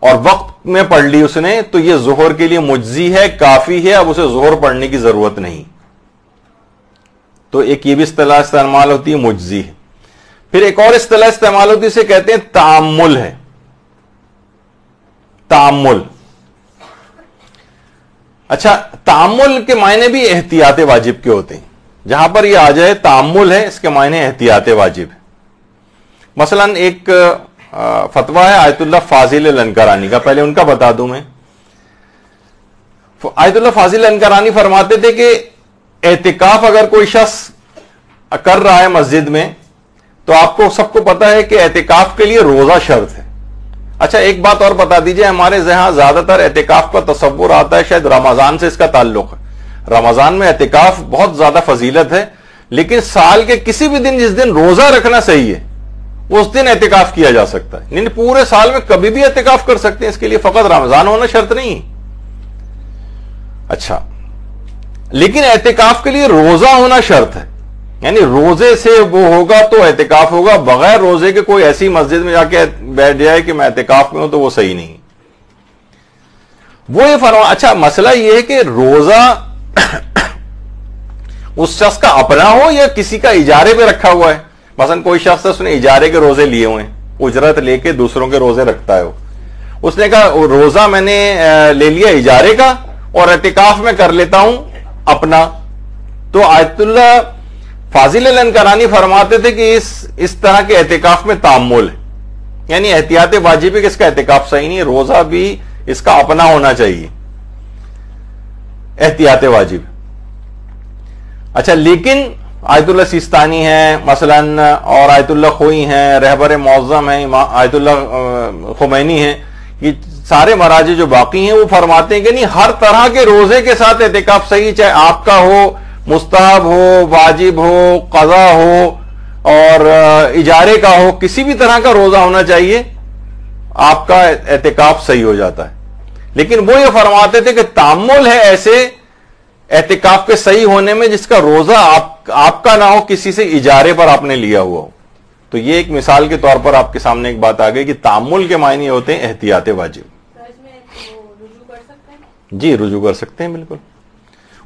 اور وقت میں پڑھ لی اس نے تو یہ ظہر کے لیے مجزی ہے، کافی ہے، اب اسے ظہر پڑھنے کی ضرورت نہیں. تو ایک یہ بھی اصطلاح استعمال ہوتی ہے مجزی ہے. پھر ایک اور اصطلاح استعمال ہوتی ہے اسے کہتے ہیں تعمل ہے. تعمل. اچھا، تعمل کے معنی بھی احتیاط واجب کے ہوتے ہیں. جہاں پر یہ آ جائے تعمل ہے اس کے معنی احتیاط واجب ہے. مثلا ایک فتویٰ ہے آیت اللہ فاضل الانکرانی کا، پہلے ان کا بتا دوں میں. آیت اللہ فاضل الانکرانی فرماتے تھے کہ اعتکاف اگر کوئی شخص کر رہا ہے مسجد میں تو آپ کو سب کو پتا ہے کہ اعتکاف کے لیے روزہ شرط ہے. اچھا، ایک بات اور بتا دیجئے، ہمارے یہاں زیادہ تر اعتکاف کا تصور آتا ہے شاید رمضان سے اس کا تعلق ہے. رمضان میں اعتکاف بہت زیادہ فضیلت ہے لیکن سال کے کسی بھی دن جس دن روزہ رکھنا صحیح ہے اس دن اعتکاف کیا جا سکتا ہے. نہیں، پورے سال میں کبھی بھی اعتکاف کر سکتے ہیں، اس کے لیے فقط رمضان ہونا شرط نہیں. اچھا، لیکن اعتکاف کے لیے روزہ ہونا شرط ہے. یعنی روزے سے وہ ہوگا تو اعتکاف ہوگا، بغیر روزے کے کوئی ایسی مسجد میں جا کے بیٹھ جائے کہ میں اعتکاف میں ہوں تو وہ صحیح نہیں. وہ یہ فرما. اچھا مسئلہ یہ ہے کہ روزہ اس شخص کا اپنا ہو یا کسی کا اجارے پہ رکھا ہوا ہے. مثلا کوئی شخص ہے اس نے اجارے کے روزے لیے ہوئے ہیں, اجرت لے کے دوسروں کے روزے رکھتا ہے. اس نے کہا روزہ میں نے لے لیا اجارے کا اور اعتکاف میں کر لیتا ہوں اپنا. تو آیت اللہ فاضل الانکرانی فرماتے تھے کہ اس طرح کے اعتکاف میں تعمل ہے, یعنی احتیاط واجب ہے کہ اس کا اعتکاف صحیح نہیں ہے, روزہ بھی اس کا اپنا ہونا چاہیے, احتیاط واجب. اچھا لیکن آیت اللہ سیستانی ہیں مثلا, اور آیت اللہ خوئی ہیں, رہبر معظم ہیں آیت اللہ خمینی ہیں, یہ سارے مراجع جو باقی ہیں وہ فرماتے ہیں کہ نہیں, ہر طرح کے روزے کے ساتھ اعتکاف صحیح, چاہے آپ کا ہو, مستحب ہو, واجب ہو, قضا ہو اور اجارے کا ہو, کسی بھی طرح کا روزہ ہونا چاہیے, آپ کا اعتکاف صحیح ہو جاتا ہے. لیکن وہ یہ فرماتے تھے کہ تعمل ہے ایسے اعتکاف کے صحیح ہونے میں جس کا روزہ آپ کا نہ ہو, کسی سے اجارے پر آپ نے لیا ہوا ہو. تو یہ ایک مثال کے طور پر آپ کے سامنے ایک بات آ گئی کہ تعمل کے معنی ہوتے ہیں احتیاط واجب. جی رجوع کر سکتے ہیں بالکل.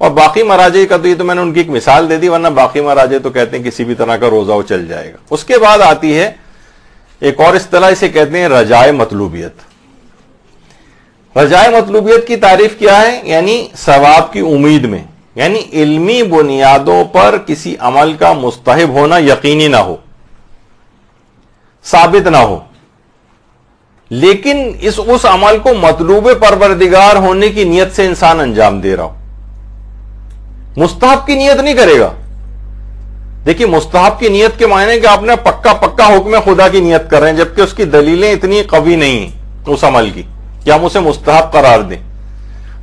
اور باقی مراجع کا تو یہ تو میں نے ان کی ایک مثال دے دی, ورنہ باقی مراجع تو کہتے ہیں کسی بھی طرح کا روزہ وہ چل جائے گا. اس کے بعد آتی ہے ایک اور اصطلاح, اسے کہتے ہیں رجائے مطلوبیت. رجائے مطلوبیت کی تعریف کیا ہے؟ یعنی ثواب کی امید میں, یعنی علمی بنیادوں پر کسی عمل کا مستحب ہونا یقینی نہ ہو, ثابت نہ ہو, لیکن اس عمل کو مطلوب پروردگار ہونے کی نیت سے انسان انجام دے رہا ہو. مستحب کی نیت نہیں کرے گا. دیکھیے مستحب کی نیت کے معنی کہ آپ نے پکا حکم خدا کی نیت کر رہے ہیں, جبکہ اس کی دلیلیں اتنی قوی نہیں ہیں اس عمل کی کہ ہم اسے مستحب قرار دیں.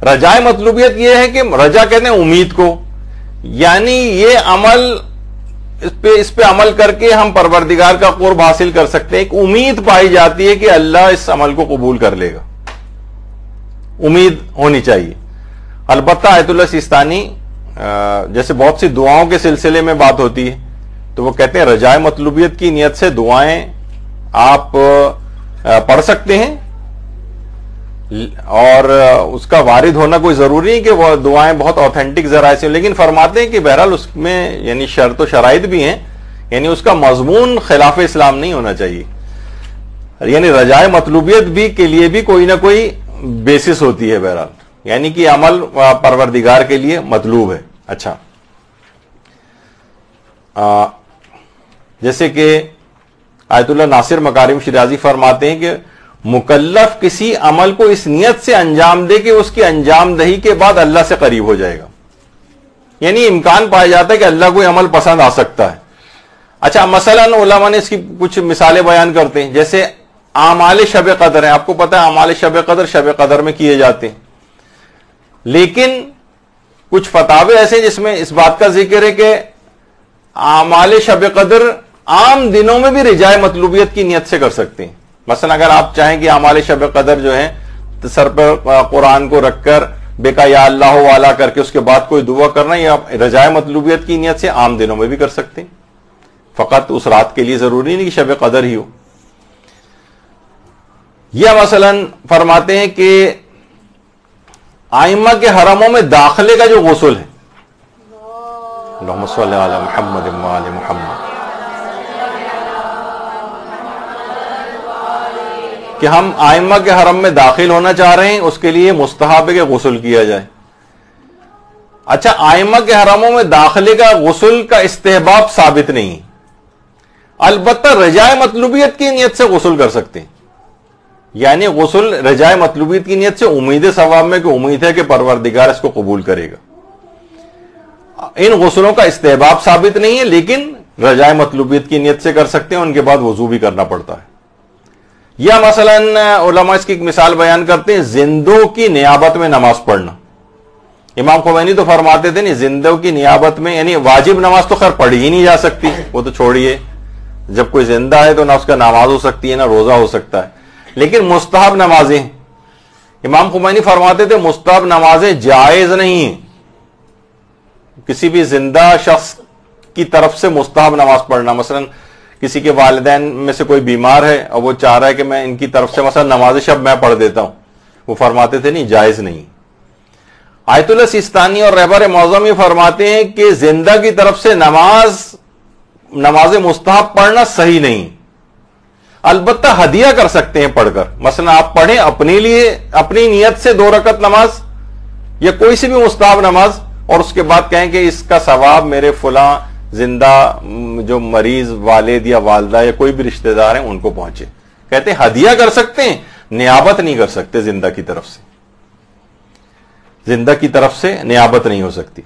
رجائے مطلوبیت یہ ہے کہ رجا کہتے ہیں امید کو, یعنی یہ عمل اس پہ عمل کر کے ہم پروردگار کا قرب حاصل کر سکتے ہیں. ایک امید پائی جاتی ہے کہ اللہ اس عمل کو قبول کر لے گا, امید ہونی چاہیے. البتہ آیت اللہ سیستانی جیسے بہت سی دعاؤں کے سلسلے میں بات ہوتی ہے تو وہ کہتے ہیں رجائے مطلوبیت کی نیت سے دعائیں آپ پڑھ سکتے ہیں, اور اس کا وارد ہونا کوئی ضروری نہیں کہ وہ دعائیں بہت اوتھینٹک ذرائع سے, لیکن فرماتے ہیں کہ بہرحال اس میں یعنی شرط و شرائط بھی ہیں, یعنی اس کا مضمون خلاف اسلام نہیں ہونا چاہیے. یعنی رجائے مطلوبیت بھی کے لیے بھی کوئی نہ کوئی بیسس ہوتی ہے بہرحال, یعنی کہ عمل پروردگار کے لیے مطلوب ہے. اچھا جیسے کہ آیت اللہ ناصر مکارم شیرازی فرماتے ہیں کہ مکلف کسی عمل کو اس نیت سے انجام دے کہ اس کی انجام دہی کے بعد اللہ سے قریب ہو جائے گا, یعنی امکان پایا جاتا ہے کہ اللہ کو عمل پسند آ سکتا ہے. اچھا مثلا علماء نے اس کی کچھ مثالیں بیان کرتے ہیں, جیسے اعمال شب قدر ہیں. آپ کو پتا ہے اعمال شب قدر میں کیے جاتے ہیں, لیکن کچھ فتاوے ایسے جس میں اس بات کا ذکر ہے کہ اعمال شب قدر عام دنوں میں بھی رجائے مطلوبیت کی نیت سے کر سکتے ہیں. مثلا اگر آپ چاہیں کہ اعمال شب قدر جو ہیں سر پر قرآن کو رکھ کر بے کا یا اللہ والا کر کے اس کے بعد کوئی دعا کرنا, یا رجائے مطلوبیت کی نیت سے عام دنوں میں بھی کر سکتے ہیں, فقط اس رات کے لیے ضروری نہیں کہ شب قدر ہی ہو. یا مثلا فرماتے ہیں کہ ائمہ کے حرموں میں داخلے کا جو غسل ہے, اللہم صلی علی محمد و آل محمد, کہ ہم ائمہ کے حرم میں داخل ہونا چاہ رہے ہیں, اس کے لیے مستحب ہے کہ غسل کیا جائے. اچھا ائمہ کے حرموں میں داخلے کا غسل کا استحباب ثابت نہیں, البتہ رجائے مطلوبیت کی نیت سے غسل کر سکتے ہیں. یعنی غسل رجائے مطلوبیت کی نیت سے امید ثواب میں, کہ امید ہے کہ پروردگار اس کو قبول کرے گا. ان غسلوں کا استحباب ثابت نہیں ہے, لیکن رجائے مطلوبیت کی نیت سے کر سکتے ہیں, ان کے بعد وضو بھی کرنا پڑتا ہے. یا مثلا علماء اس کی ایک مثال بیان کرتے ہیں زندوں کی نیابت میں نماز پڑھنا. امام خمینی تو فرماتے تھے نہیں زندوں کی نیابت میں, یعنی واجب نماز تو خیر پڑھی ہی نہیں جا سکتی, وہ تو چھوڑیے, جب کوئی زندہ ہے تو نہ اس کا نماز ہو سکتی ہے نہ روزہ ہو سکتا ہے, لیکن مستحب نمازیں امام خمینی فرماتے تھے مستحب نمازیں جائز نہیں ہیں. کسی بھی زندہ شخص کی طرف سے مستحب نماز پڑھنا, مثلا کسی کے والدین میں سے کوئی بیمار ہے اور وہ چاہ رہا ہے کہ میں ان کی طرف سے مثلا نماز شب میں پڑھ دیتا ہوں, وہ فرماتے تھے نہیں جائز نہیں. آیت اللہ سیستانی اور رہبر معظم یہ فرماتے ہیں کہ زندہ کی طرف سے نماز مستحب پڑھنا صحیح نہیں. البتہ ہدیہ کر سکتے ہیں پڑھ کر. مثلا آپ پڑھیں اپنے لیے اپنی نیت سے 2 رکعت نماز یا کوئی سی بھی مستحب نماز, اور اس کے بعد کہیں کہ اس کا ثواب میرے فلاں زندہ جو مریض والد یا والدہ یا کوئی بھی رشتہ دار ہیں ان کو پہنچے. کہتے ہیں ہدیہ کر سکتے ہیں, نیابت نہیں کر سکتے زندہ کی طرف سے. زندہ کی طرف سے نیابت نہیں ہو سکتی.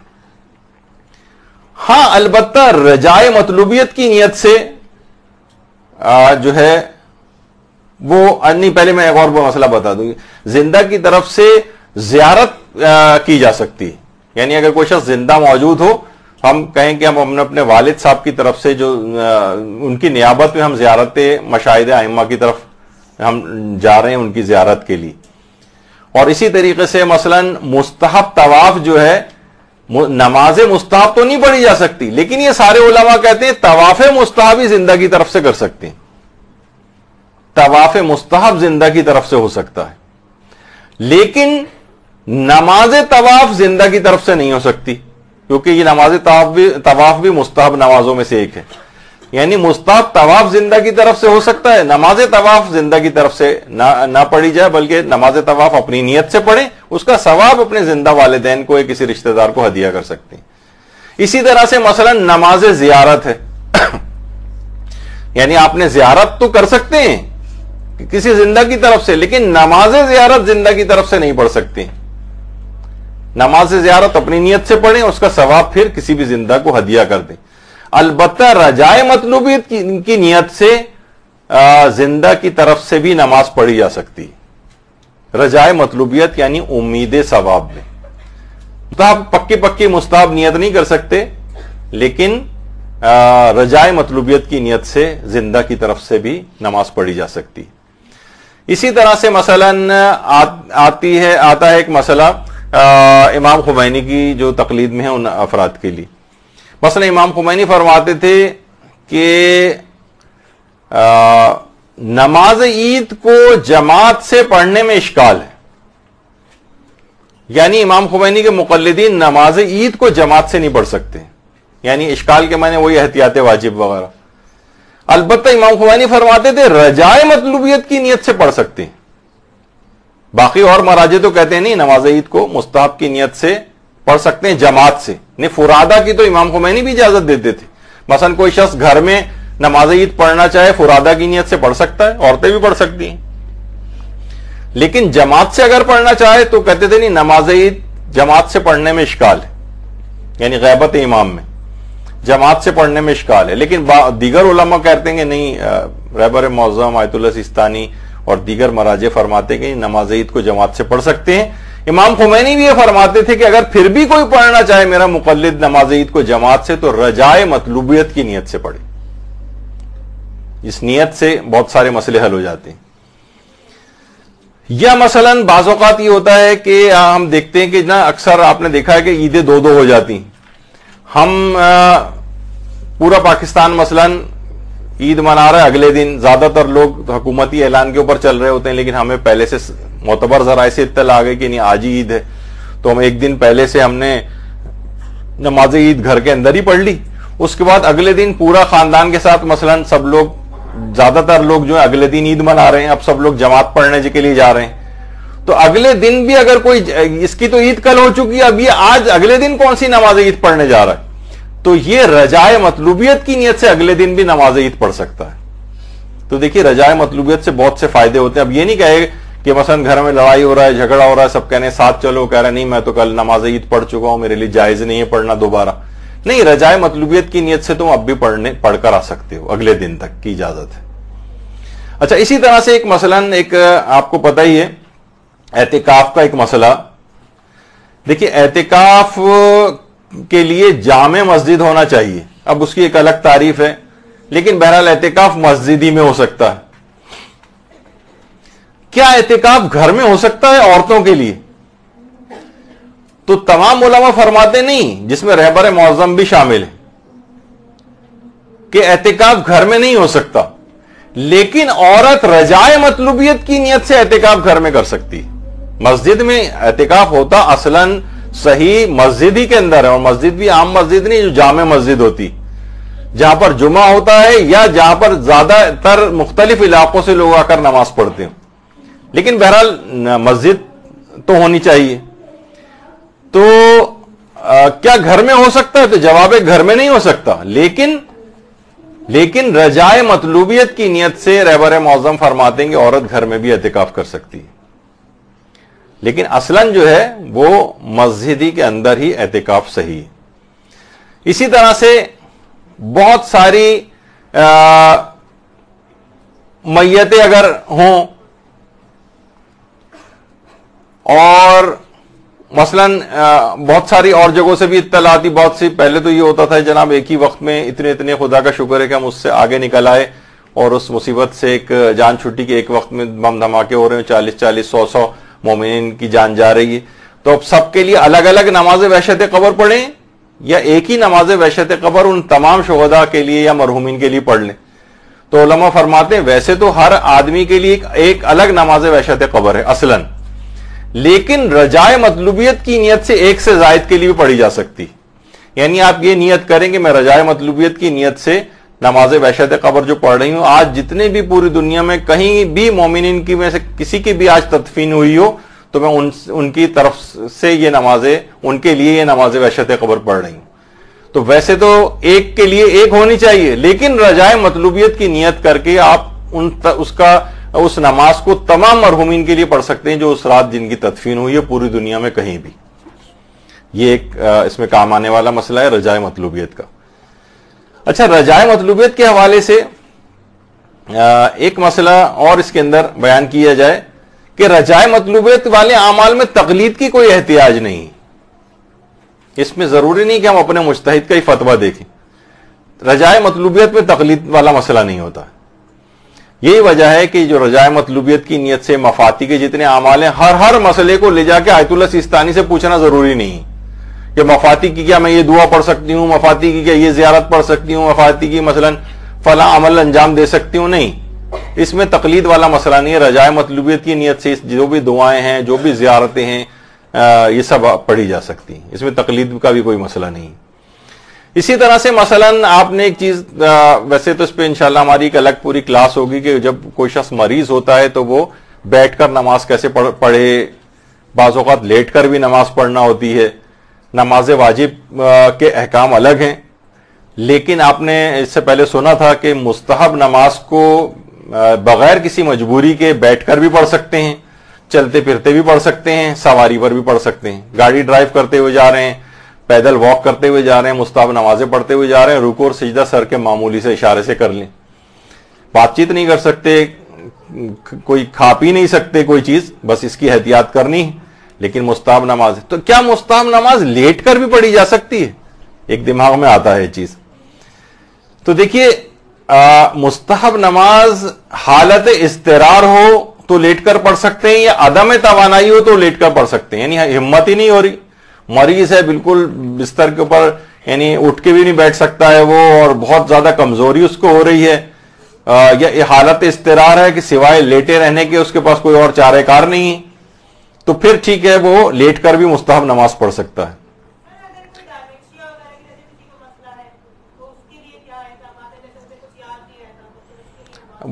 ہاں البتہ رجائے مطلوبیت کی نیت سے جو ہے وہ نہیں, پہلے میں ایک اور مسئلہ بتا دوں گی. زندہ کی طرف سے زیارت کی جا سکتی ہے. یعنی اگر کوئی شخص زندہ موجود ہو, ہم کہیں کہ ہم اپنے والد صاحب کی طرف سے جو ان کی نیابت میں ہم زیارت مشاہد ائمہ کی طرف ہم جا رہے ہیں ان کی زیارت کے لیے. اور اسی طریقے سے مثلا مستحب طواف جو ہے, نماز مستحب تو نہیں پڑھی جا سکتی, لیکن یہ سارے علماء کہتے ہیں طواف مستحب ہی زندہ کی طرف سے کر سکتے ہیں. طواف مستحب زندہ کی طرف سے ہو سکتا ہے, لیکن نماز طواف زندہ کی طرف سے نہیں ہو سکتی, کیونکہ یہ نماز طواف بھی مستحب نمازوں میں سے ایک ہے. یعنی مستحب طواف زندہ کی طرف سے ہو سکتا ہے, نماز طواف زندہ کی طرف سے نہ پڑھی جائے, بلکہ نماز طواف اپنی نیت سے پڑھیں, اس کا ثواب اپنے زندہ والدین کو یا کسی رشتہ دار کو ہدیہ کر سکتے ہیں. اسی طرح سے مثلا نماز زیارت ہے, یعنی آپ نے زیارت تو کر سکتے ہیں کسی زندہ کی طرف سے, لیکن نماز زیارت زندہ کی طرف سے نہیں پڑھ سکتے. نماز زیارت اپنی نیت سے پڑھیں, اس کا ثواب پھر کسی بھی زندہ کو ہدیہ کر دیں. البتہ رجائے مطلوبیت کی نیت سے زندہ کی طرف سے بھی نماز پڑھی جا سکتی. رجائے مطلوبیت یعنی امید ثواب میں. تو آپ پکی مستحب نیت نہیں کر سکتے, لیکن رجائے مطلوبیت کی نیت سے زندہ کی طرف سے بھی نماز پڑھی جا سکتی. اسی طرح سے مثلا آتا ہے ایک مسئلہ امام خمینی کی جو تقلید میں ہے ان افراد کے لیے. مثلا امام خمینی فرماتے تھے کہ نماز عید کو جماعت سے پڑھنے میں اشکال ہے. یعنی امام خمینی کے مقلدین نماز عید کو جماعت سے نہیں پڑھ سکتے. یعنی اشکال کے معنی وہی احتیاط واجب وغیرہ. البتہ امام خمینی فرماتے تھے رجائے مطلوبیت کی نیت سے پڑھ سکتے ہیں. باقی اور مراجع تو کہتے ہیں نہیں, نماز عید کو مستحب کی نیت سے پڑھ سکتے ہیں جماعت سے. نہیں, فرادہ کی تو امام خمینی بھی اجازت دیتے تھے. مثلا کوئی شخص گھر میں نماز عید پڑھنا چاہے فرادہ کی نیت سے پڑھ سکتا ہے, عورتیں بھی پڑھ سکتی ہیں. لیکن جماعت سے اگر پڑھنا چاہے تو کہتے تھے نہیں, نماز عید جماعت سے پڑھنے میں اشکال ہے, یعنی غیبت امام میں جماعت سے پڑھنے میں اشکال ہے. لیکن دیگر علماء کہتے ہیں کہ نہیں, رہبر معظم آیت اللہ سیستانی اور دیگر مراجع فرماتے ہیں کہ نماز عید کو جماعت سے پڑھ سکتے ہیں. امام خمینی بھی یہ فرماتے تھے کہ اگر پھر بھی کوئی پڑھنا چاہے میرا مقلد نماز عید کو جماعت سے, تو رجائے مطلوبیت کی نیت سے پڑھے. اس نیت سے بہت سارے مسئلے حل ہو جاتے ہیں. یا مثلا بعض اوقات یہ ہوتا ہے کہ ہم دیکھتے ہیں کہ اکثر آپ نے دیکھا ہے کہ عیدیں 2 ہو جاتی ہیں. ہم پورا پاکستان مثلا عید منا رہا ہے, اگلے دن زیادہ تر لوگ حکومتی اعلان کے اوپر چل رہے ہوتے ہیں, لیکن ہمیں پہلے سے معتبر ذرائع سے اطلاع آ گئی کہ نہیں آج ہی عید ہے, تو ہم ایک دن پہلے سے ہم نے نماز عید گھر کے اندر ہی پڑھ لی. اس کے بعد اگلے دن پورا خاندان کے ساتھ مثلا سب لوگ, زیادہ تر لوگ جو ہے اگلے دن عید منا رہے ہیں, اب سب لوگ جماعت پڑھنے کے لیے جا رہے ہیں. تو اگلے دن بھی اگر کوئی, اس کی تو عید کل ہو چکی ہے, اب یہ آج اگلے دن کون سی نماز عید پڑھنے جا رہا ہے, تو یہ رجائے مطلوبیت کی نیت سے اگلے دن بھی نماز عید پڑھ سکتا ہے. تو دیکھیے رجائے مطلوبیت سے بہت سے فائدے ہوتے ہیں. اب یہ نہیں کہے کہ مثلا گھر میں لڑائی ہو رہا ہے, جھگڑا ہو رہا ہے, سب کہنے ساتھ چلو, کہہ رہے نہیں میں تو کل نماز عید پڑھ چکا ہوں, میرے لیے جائز نہیں ہے پڑھنا دوبارہ. نہیں, رجائے مطلوبیت کی نیت سے تم اب بھی پڑھ کر آ سکتے ہو, اگلے دن تک کی اجازت ہے. اچھا, اسی طرح سے ایک مثلا ایک آپ کو پتہ ہی ہے اعتکاف کا ایک مسئلہ. دیکھیے اعتکاف کے لیے جامع مسجد ہونا چاہیے. اب اس کی ایک الگ تعریف ہے, لیکن بہرحال اعتکاف مسجد ہی میں ہو سکتا ہے. کیا اعتکاف گھر میں ہو سکتا ہے عورتوں کے لیے؟ تو تمام علماء فرماتے نہیں, جس میں رہبر معظم بھی شامل ہے, کہ اعتکاف گھر میں نہیں ہو سکتا, لیکن عورت رجائے مطلوبیت کی نیت سے اعتکاف گھر میں کر سکتی. مسجد میں اعتکاف ہوتا اصلاً صحیح مسجد ہی کے اندر ہے، اور مسجد بھی عام مسجد نہیں جو جامع مسجد ہوتی، جہاں پر جمعہ ہوتا ہے یا جہاں پر زیادہ تر مختلف علاقوں سے لوگ آ کر نماز پڑھتے ہیں. لیکن بہرحال مسجد تو ہونی چاہیے. تو کیا گھر میں ہو سکتا ہے؟ تو جواب ہے گھر میں نہیں ہو سکتا، لیکن رجائے مطلوبیت کی نیت سے رہبر معظم فرماتے ہیں کہ عورت گھر میں بھی اعتکاف کر سکتی ہے، لیکن اصلاً جو ہے وہ مسجد ہی کے اندر ہی اعتکاف صحیح ہے. اسی طرح سے بہت ساری میتیں اگر ہوں اور مثلاً بہت ساری اور جگہوں سے بھی اطلاع آتی، بہت سی پہلے تو یہ ہوتا تھا جناب ایک ہی وقت میں اتنے خدا کا شکر ہے کہ ہم اس سے آگے نکل آئے اور اس مصیبت سے ایک جان چھٹی کہ ایک وقت میں بم دھماکے ہو رہے ہیں، 40 100 مومنین کی جان جا رہی ہے. تو اب سب کے لیے الگ الگ نماز وحشت قبر پڑھیں یا ایک ہی نماز وحشت قبر ان تمام شہداء کے لیے یا مرحومین کے لیے پڑھ لیں؟ تو علماء فرماتے ہیں ویسے تو ہر آدمی کے لیے ایک الگ نماز وحشت قبر ہے اصلاً، لیکن رجائے مطلوبیت کی نیت سے ایک سے زائد کے لیے بھی پڑھی جا سکتی. یعنی آپ یہ نیت کریں کہ میں رجائے مطلوبیت کی نیت سے نماز وحشت قبر جو پڑھ رہی ہوں، آج جتنے بھی پوری دنیا میں کہیں بھی مومنین کی میں سے کسی کی بھی آج تدفین ہوئی ہو تو میں ان کی طرف سے یہ نمازیں ان کے لیے یہ نماز وحشت قبر پڑھ رہی ہوں. تو ویسے تو ایک کے لیے ایک ہونی چاہیے، لیکن رجائے مطلوبیت کی نیت کر کے آپ اس نماز کو تمام مرحومین کے لیے پڑھ سکتے ہیں جو اس رات جن کی تدفین ہوئی ہے پوری دنیا میں کہیں بھی. یہ ایک اس میں کام آنے والا مسئلہ ہے رجائے مطلوبیت کا. اچھا، رجائے مطلوبیت کے حوالے سے ایک مسئلہ اور اس کے اندر بیان کیا جائے کہ رجائے مطلوبیت والے اعمال میں تقلید کی کوئی احتیاج نہیں. اس میں ضروری نہیں کہ ہم اپنے مجتہد کا ہی فتویٰ دیکھیں. رجائے مطلوبیت میں تقلید والا مسئلہ نہیں ہوتا. یہی وجہ ہے کہ جو رجائے مطلوبیت کی نیت سے مفاتی کے جتنے اعمال ہیں ہر مسئلے کو لے جا کے آیت اللہ سیستانی سے پوچھنا ضروری نہیں کہ مفاتی کی کیا میں یہ دعا پڑھ سکتی ہوں، مفاتی کی کیا یہ زیارت پڑھ سکتی ہوں، مفاتی کی مثلا فلاں عمل انجام دے سکتی ہوں. نہیں، اس میں تقلید والا مسئلہ نہیں ہے. رجائے مطلوبیت کی نیت سے جو بھی دعائیں ہیں جو بھی زیارتیں ہیں یہ سب پڑھی جا سکتی ہیں. اس میں تقلید کا بھی کوئی مسئلہ نہیں. اسی طرح سے مثلا آپ نے ایک چیز، ویسے تو اس پہ انشاءاللہ ہماری ایک الگ پوری کلاس ہوگی کہ جب کوئی شخص مریض ہوتا ہے تو وہ بیٹھ کر نماز کیسے پڑھے. بعض اوقات لیٹ کر بھی نماز پڑھنا ہوتی ہے. نماز واجب کے احکام الگ ہیں، لیکن آپ نے اس سے پہلے سنا تھا کہ مستحب نماز کو بغیر کسی مجبوری کے بیٹھ کر بھی پڑھ سکتے ہیں، چلتے پھرتے بھی پڑھ سکتے ہیں، سواری پر بھی پڑھ سکتے ہیں. گاڑی ڈرائیو کرتے ہوئے جا رہے ہیں، پیدل واک کرتے ہوئے جا رہے ہیں، مستحب نمازیں پڑھتے ہوئے جا رہے ہیں، رکوع اور سجدہ سر کے معمولی سے اشارے سے کر لیں. بات چیت نہیں کر سکتے، کوئی کھا پی نہیں سکتے کوئی چیز، بس اس کی احتیاط کرنی. لیکن مستحب نماز، تو کیا مستحب نماز لیٹ کر بھی پڑھی جا سکتی ہے؟ ایک دماغ میں آتا ہے چیز. تو دیکھیے، مستحب نماز حالت اضطرار ہو تو لیٹ کر پڑھ سکتے ہیں، یا عدم توانائی ہو تو لیٹ کر پڑھ سکتے ہیں. یعنی ہمت ہی نہیں ہو رہی، مریض ہے بالکل بستر کے اوپر، یعنی اٹھ کے بھی نہیں بیٹھ سکتا ہے وہ، اور بہت زیادہ کمزوری اس کو ہو رہی ہے، یا یہ حالت اضطرار ہے کہ سوائے لیٹے رہنے کے اس کے پاس کوئی اور چارہ کار نہیں ہے، تو پھر ٹھیک ہے وہ لیٹ کر بھی مستحب نماز پڑھ سکتا ہے.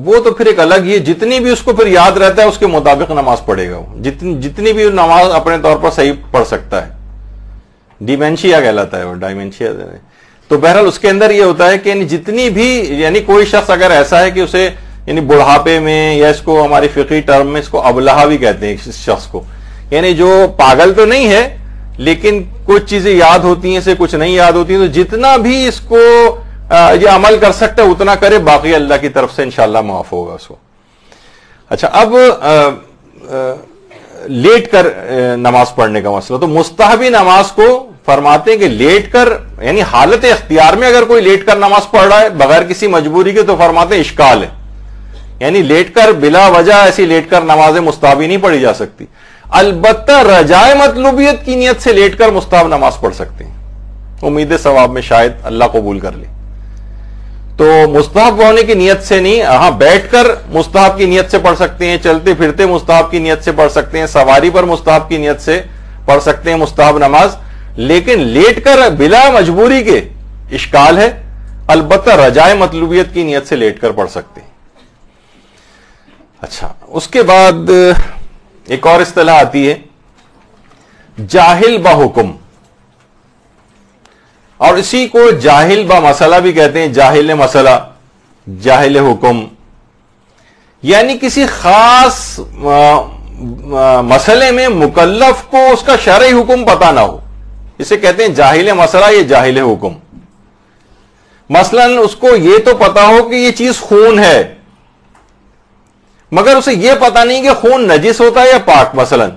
وہ تو پھر ایک الگ ہی، جتنی بھی اس کو پھر یاد رہتا ہے اس کے مطابق نماز پڑھے گا وہ، جتنی بھی نماز اپنے طور پر صحیح پڑھ سکتا ہے. ڈیمینشیا کہلاتا ہے وہ، ڈائمینشیا. تو بہرحال اس کے اندر یہ ہوتا ہے کہ جتنی بھی، یعنی کوئی شخص اگر ایسا ہے کہ اسے یعنی بڑھاپے میں، یا اس کو ہماری فقہی ٹرم میں اس کو ابلہا بھی کہتے ہیں اس شخص کو، یعنی جو پاگل تو نہیں ہے لیکن کچھ چیزیں یاد ہوتی ہیں سے کچھ نہیں یاد ہوتی ہیں، تو جتنا بھی اس کو یہ عمل کر سکتا ہے اتنا کرے، باقی اللہ کی طرف سے انشاءاللہ معاف ہوگا اس کو. اچھا، اب لیٹ کر نماز پڑھنے کا مسئلہ. تو مستحبی نماز کو فرماتے ہیں کہ لیٹ کر، یعنی حالت اختیار میں اگر کوئی لیٹ کر نماز پڑھ رہا ہے بغیر کسی مجبوری کے، تو فرماتے ہیں اشکال ہے. یعنی لیٹ کر بلا وجہ ایسی لیٹ کر نمازیں مستحبی نہیں پڑھی جا سکتی. البتہ رجائے مطلوبیت کی نیت سے لیٹ کر مستحب نماز پڑھ سکتے ہیں، امید ثواب میں شاید اللہ قبول کر لے. تو مستحب ہونے کی نیت سے نہیں، ہاں بیٹھ کر مستحب کی نیت سے پڑھ سکتے ہیں، چلتے پھرتے مستحب کی نیت سے پڑھ سکتے ہیں، سواری پر مستحب کی نیت سے پڑھ سکتے ہیں مستحب نماز، لیکن لیٹ کر بلا مجبوری کے اشکال ہے، البتہ رجائے مطلوبیت کی نیت سے لیٹ کر پڑھ سکتے ہیں۔ اچھا، اس کے بعد ایک اور اصطلاح آتی ہے جاہل با حکم، اور اسی کو جاہل با مسئلہ بھی کہتے ہیں، جاہل مسئلہ، جاہل حکم، یعنی کسی خاص مسئلے میں مکلف کو اس کا شرعی حکم پتہ نہ ہو، اسے کہتے ہیں جاہل مسئلہ یا جاہل حکم۔ مثلا اس کو یہ تو پتا ہو کہ یہ چیز خون ہے، مگر اسے یہ پتا نہیں کہ خون نجس ہوتا ہے یا پاک، مثلا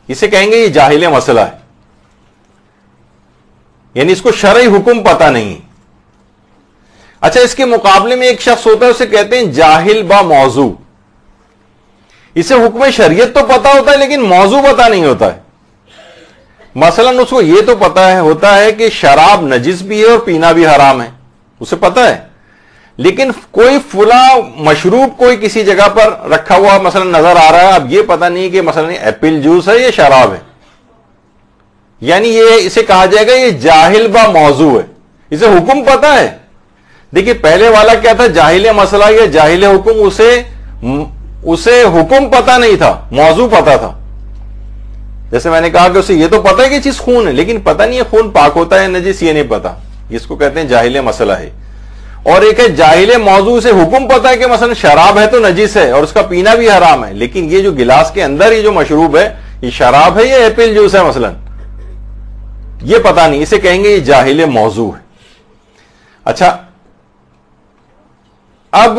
اسے کہیں گے یہ جاہل مسئلہ ہے، یعنی اس کو شرعی حکم پتا نہیں۔ اچھا، اس کے مقابلے میں ایک شخص ہوتا ہے، اسے کہتے ہیں جاہل با موضوع، اسے حکم شریعت تو پتا ہوتا ہے لیکن موضوع پتا نہیں ہوتا ہے۔ مثلا اس کو یہ تو پتا ہوتا ہے کہ شراب نجس بھی ہے اور پینا بھی حرام ہے، اسے پتا ہے، لیکن کوئی فلاں مشروب کوئی کسی جگہ پر رکھا ہوا مثلا نظر آ رہا ہے، اب یہ پتا نہیں کہ مثلا ایپل جوس ہے یا شراب ہے، یعنی یہ اسے کہا جائے گا یہ جاہل با موضوع ہے، اسے حکم پتا ہے۔ دیکھیے پہلے والا کیا تھا، جاہل مسئلہ یا جاہل حکم، اسے حکم پتا نہیں تھا، موضوع پتا تھا۔ جیسے میں نے کہا کہ اسے یہ تو پتا ہے کہ چیز خون ہے، لیکن پتا نہیں ہے خون پاک ہوتا ہے نجس، یہ نہیں پتا، اس کو کہتے ہیں جاہل مسئلہ ہے۔ اور ایک ہے جاہل موضوع، سے حکم پتا ہے کہ مثلا شراب ہے تو نجس ہے اور اس کا پینا بھی حرام ہے، لیکن یہ جو گلاس کے اندر یہ جو مشروب ہے یہ شراب ہے یا ایپل جوس ہے مثلا، یہ پتا نہیں، اسے کہیں گے یہ جاہل موضوع ہے۔ اچھا، اب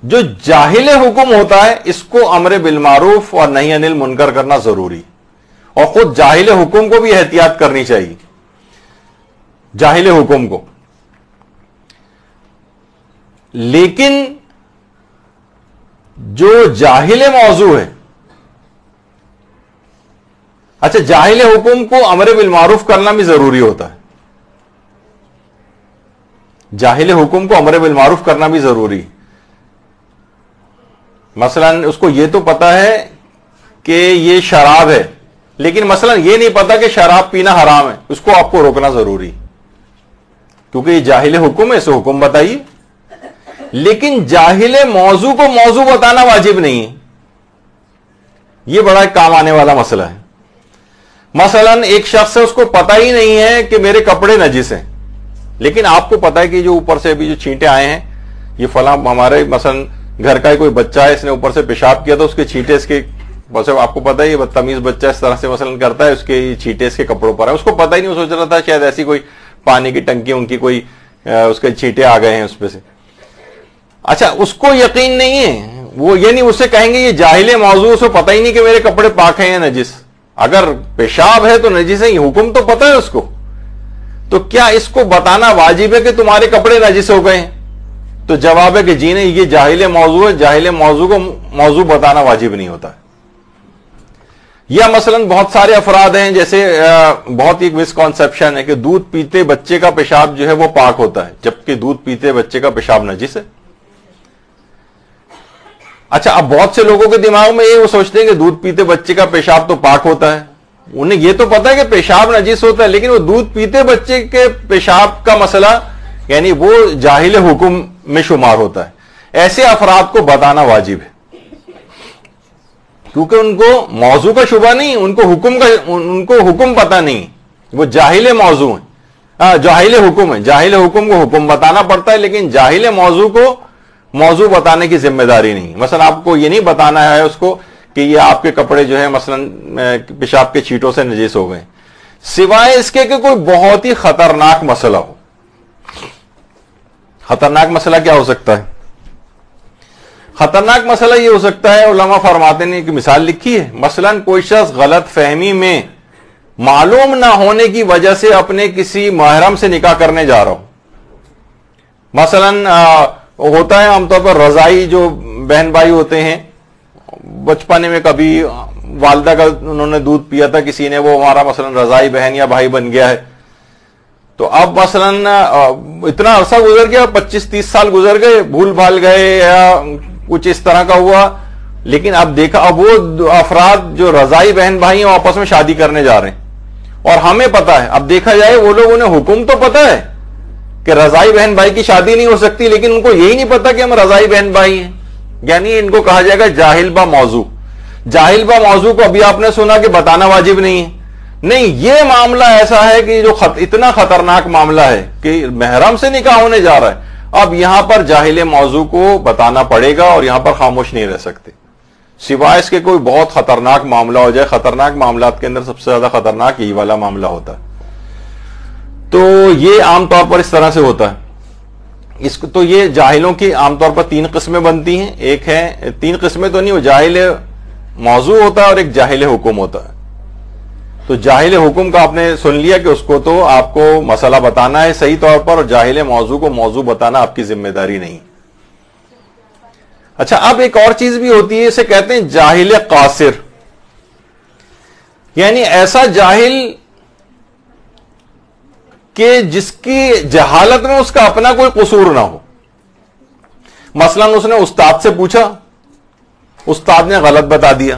جو جاہل حکم ہوتا ہے اس کو امر بالمعروف اور نہی عن المنکر کرنا ضروری، اور خود جاہل حکم کو بھی احتیاط کرنی چاہیے، جاہل حکم کو۔ لیکن جو جاہل موضوع ہے، اچھا جاہل حکم کو امر بالمعروف کرنا بھی ضروری ہوتا ہے، جاہل حکم کو امر بالمعروف کرنا بھی ضروری۔ مثلا اس کو یہ تو پتا ہے کہ یہ شراب ہے، لیکن مثلا یہ نہیں پتا کہ شراب پینا حرام ہے، اس کو آپ کو روکنا ضروری، کیونکہ یہ جاہل حکم ہے، اسے حکم بتائیے۔ لیکن جاہل موضوع کو موضوع بتانا واجب نہیں ہے، یہ بڑا ایک کام آنے والا مسئلہ ہے۔ مثلا ایک شخص ہے، اس کو پتا ہی نہیں ہے کہ میرے کپڑے نجس ہیں، لیکن آپ کو پتا ہے کہ جو اوپر سے ابھی جو چھینٹے آئے ہیں یہ فلاں ہمارے مثلا گھر کا ہی کوئی بچہ ہے، اس نے اوپر سے پیشاب کیا تو اس کے چھینٹے اس کے، آپ کو پتا ہے یہ بدتمیز بچہ اس طرح سے مثلا کرتا ہے، اس کے چھینٹے اس کے کپڑوں پر ہے، اس کو پتا ہی نہیں، وہ سوچ رہا تھا شاید ایسی کوئی پانی کی ٹنکی ان کی کوئی اس کے چھینٹے آ گئے ہیں اس پہ سے۔ اچھا، اس کو یقین نہیں ہے، وہ یعنی اسے کہیں گے یہ جاہل موضوع، اسے پتہ ہی نہیں کہ میرے کپڑے پاک ہیں یا نجس، اگر پیشاب ہے تو نجس ہے، یہ حکم تو پتہ ہے اس کو، تو کیا اس کو بتانا واجب ہے کہ تمہارے کپڑے نجس ہو گئے ہیں؟ تو جواب ہے کہ جی نہیں، یہ جاہل موضوع ہے، جاہل موضوع کو موضوع بتانا واجب نہیں ہوتا ہے۔ یا مثلا بہت سارے افراد ہیں، جیسے بہت ایک مسکنسیپشن ہے کہ دودھ پیتے بچے کا پیشاب جو ہے وہ پاک ہوتا ہے، جبکہ دودھ پیتے بچے کا پیشاب نجس ہے۔ اچھا، اب بہت سے لوگوں کے دماغ میں یہ وہ سوچتے ہیں کہ دودھ پیتے بچے کا پیشاب تو پاک ہوتا ہے، انہیں یہ تو پتا ہے کہ پیشاب نجس ہوتا ہے، لیکن وہ دودھ پیتے بچے کے پیشاب کا مسئلہ یعنی وہ جاہل حکم میں شمار ہوتا ہے۔ ایسے افراد کو بتانا واجب ہے، کیونکہ ان کو موضوع کا شبہ نہیں، ان کو حکم پتا نہیں، وہ جاہل موضوع ہیں، جاہل حکم ہے، جاہل حکم کو حکم بتانا پڑتا ہے، لیکن جاہل موضوع کو موضوع بتانے کی ذمہ داری نہیں۔ مثلا آپ کو یہ نہیں بتانا ہے اس کو کہ یہ آپ کے کپڑے جو ہے مثلا پیشاب کے چھینٹوں سے نجس ہو گئے، سوائے اس کے کہ کوئی بہت ہی خطرناک مسئلہ ہو۔ خطرناک مسئلہ کیا ہو سکتا ہے؟ خطرناک مسئلہ یہ ہو سکتا ہے، علماء فرماتے ہیں کہ مثال لکھی ہے، مثلا کوئی شخص غلط فہمی میں معلوم نہ ہونے کی وجہ سے اپنے کسی محرم سے نکاح کرنے جا رہا ہو۔ مثلا ہوتا ہے عام طور پر رضائی جو بہن بھائی ہوتے ہیں، بچپنے میں کبھی والدہ کا انہوں نے دودھ پیا تھا کسی نے، وہ ہمارا مثلا رضائی بہن یا بھائی بن گیا ہے، تو اب مثلاً اتنا عرصہ گزر گیا, 25-30 سال گزر گئے, بھول بھال گئے یا کچھ اس طرح کا ہوا, لیکن اب دیکھا اب وہ افراد جو رضائی بہن بھائی ہیں وہ آپس میں شادی کرنے جا رہے ہیں, اور ہمیں پتا ہے, اب دیکھا جائے وہ لوگوں نے حکم تو پتا ہے کہ رضائی بہن بھائی کی شادی نہیں ہو سکتی, لیکن ان کو یہی نہیں پتا کہ ہم رضائی بہن بھائی ہیں. یعنی ان کو کہا جائے گا جاہل با موضوع. جاہل با موضوع کو ابھی آپ نے سنا کہ بتانا واجب نہیں ہے. نہیں, یہ معاملہ ایسا ہے کہ جو اتنا خطرناک معاملہ ہے کہ محرم سے نکاح ہونے جا رہا ہے, اب یہاں پر جاہل موضوع کو بتانا پڑے گا اور یہاں پر خاموش نہیں رہ سکتے, سوائے اس کے کوئی بہت خطرناک معاملہ ہو جائے. خطرناک معاملات کے اندر سب سے زیادہ خطرناک یہی والا معاملہ ہوتا ہے. تو یہ عام طور پر اس طرح سے ہوتا ہے. تو یہ جاہلوں کی عام طور پر 3 قسمیں بنتی ہیں. ایک ہے, 3 قسمیں تو نہیں, وہ جاہل موضوع ہوتا ہے اور ایک جاہل حکم ہوتا ہے. تو جاہل حکم کا آپ نے سن لیا کہ اس کو تو آپ کو مسئلہ بتانا ہے صحیح طور پر, اور جاہل موضوع کو موضوع بتانا آپ کی ذمہ داری نہیں. اچھا, اب ایک اور چیز بھی ہوتی ہے, اسے کہتے ہیں جاہل قاصر. یعنی ایسا جاہل کہ جس کی جہالت میں اس کا اپنا کوئی قصور نہ ہو. مثلا اس نے استاد سے پوچھا, استاد نے غلط بتا دیا,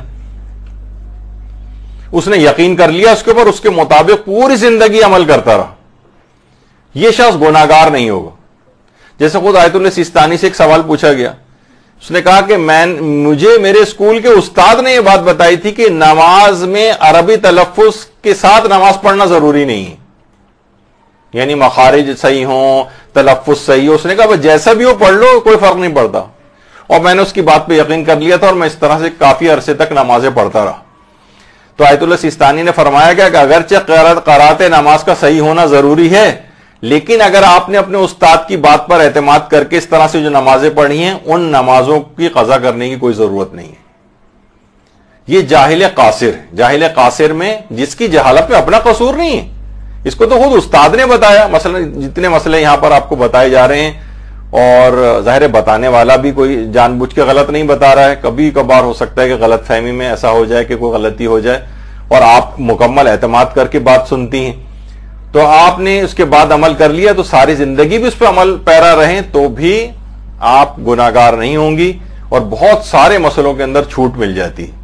اس نے یقین کر لیا اس کے اوپر, اس کے مطابق پوری زندگی عمل کرتا رہا. یہ شخص گناہگار نہیں ہوگا. جیسے خود آیت اللہ سیستانی سے ایک سوال پوچھا گیا, اس نے کہا کہ مجھے میرے اسکول کے استاد نے یہ بات بتائی تھی کہ نماز میں عربی تلفظ کے ساتھ نماز پڑھنا ضروری نہیں ہے, یعنی مخارج صحیح ہوں, تلفظ صحیح ہو. اس نے کہا جیسا بھی ہو پڑھ لو, کوئی فرق نہیں پڑتا. اور میں نے اس کی بات پہ یقین کر لیا تھا, اور میں اس طرح سے کافی عرصے تک نمازیں پڑھتا رہا. تو آیت اللہ سیستانی نے فرمایا کہ اگرچہ قرات نماز کا صحیح ہونا ضروری ہے, لیکن اگر آپ نے اپنے استاد کی بات پر اعتماد کر کے اس طرح سے جو نمازیں پڑھی ہیں, ان نمازوں کی قضا کرنے کی کوئی ضرورت نہیں ہے. یہ جاہل قاصر ہے. جاہل قاصر میں جس کی جہالت میں اپنا قصور نہیں ہے, اس کو تو خود استاد نے بتایا. مثلا جتنے مسئلے یہاں پر آپ کو بتائے جا رہے ہیں, اور ظاہر بتانے والا بھی کوئی جان بوجھ کے غلط نہیں بتا رہا ہے. کبھی کبھار ہو سکتا ہے کہ غلط فہمی میں ایسا ہو جائے کہ کوئی غلطی ہو جائے, اور آپ مکمل اعتماد کر کے بات سنتی ہیں, تو آپ نے اس کے بعد عمل کر لیا, تو ساری زندگی بھی اس پہ عمل پیرا رہیں تو بھی آپ گناہگار نہیں ہوں گی, اور بہت سارے مسئلوں کے اندر چھوٹ مل جاتی ہے.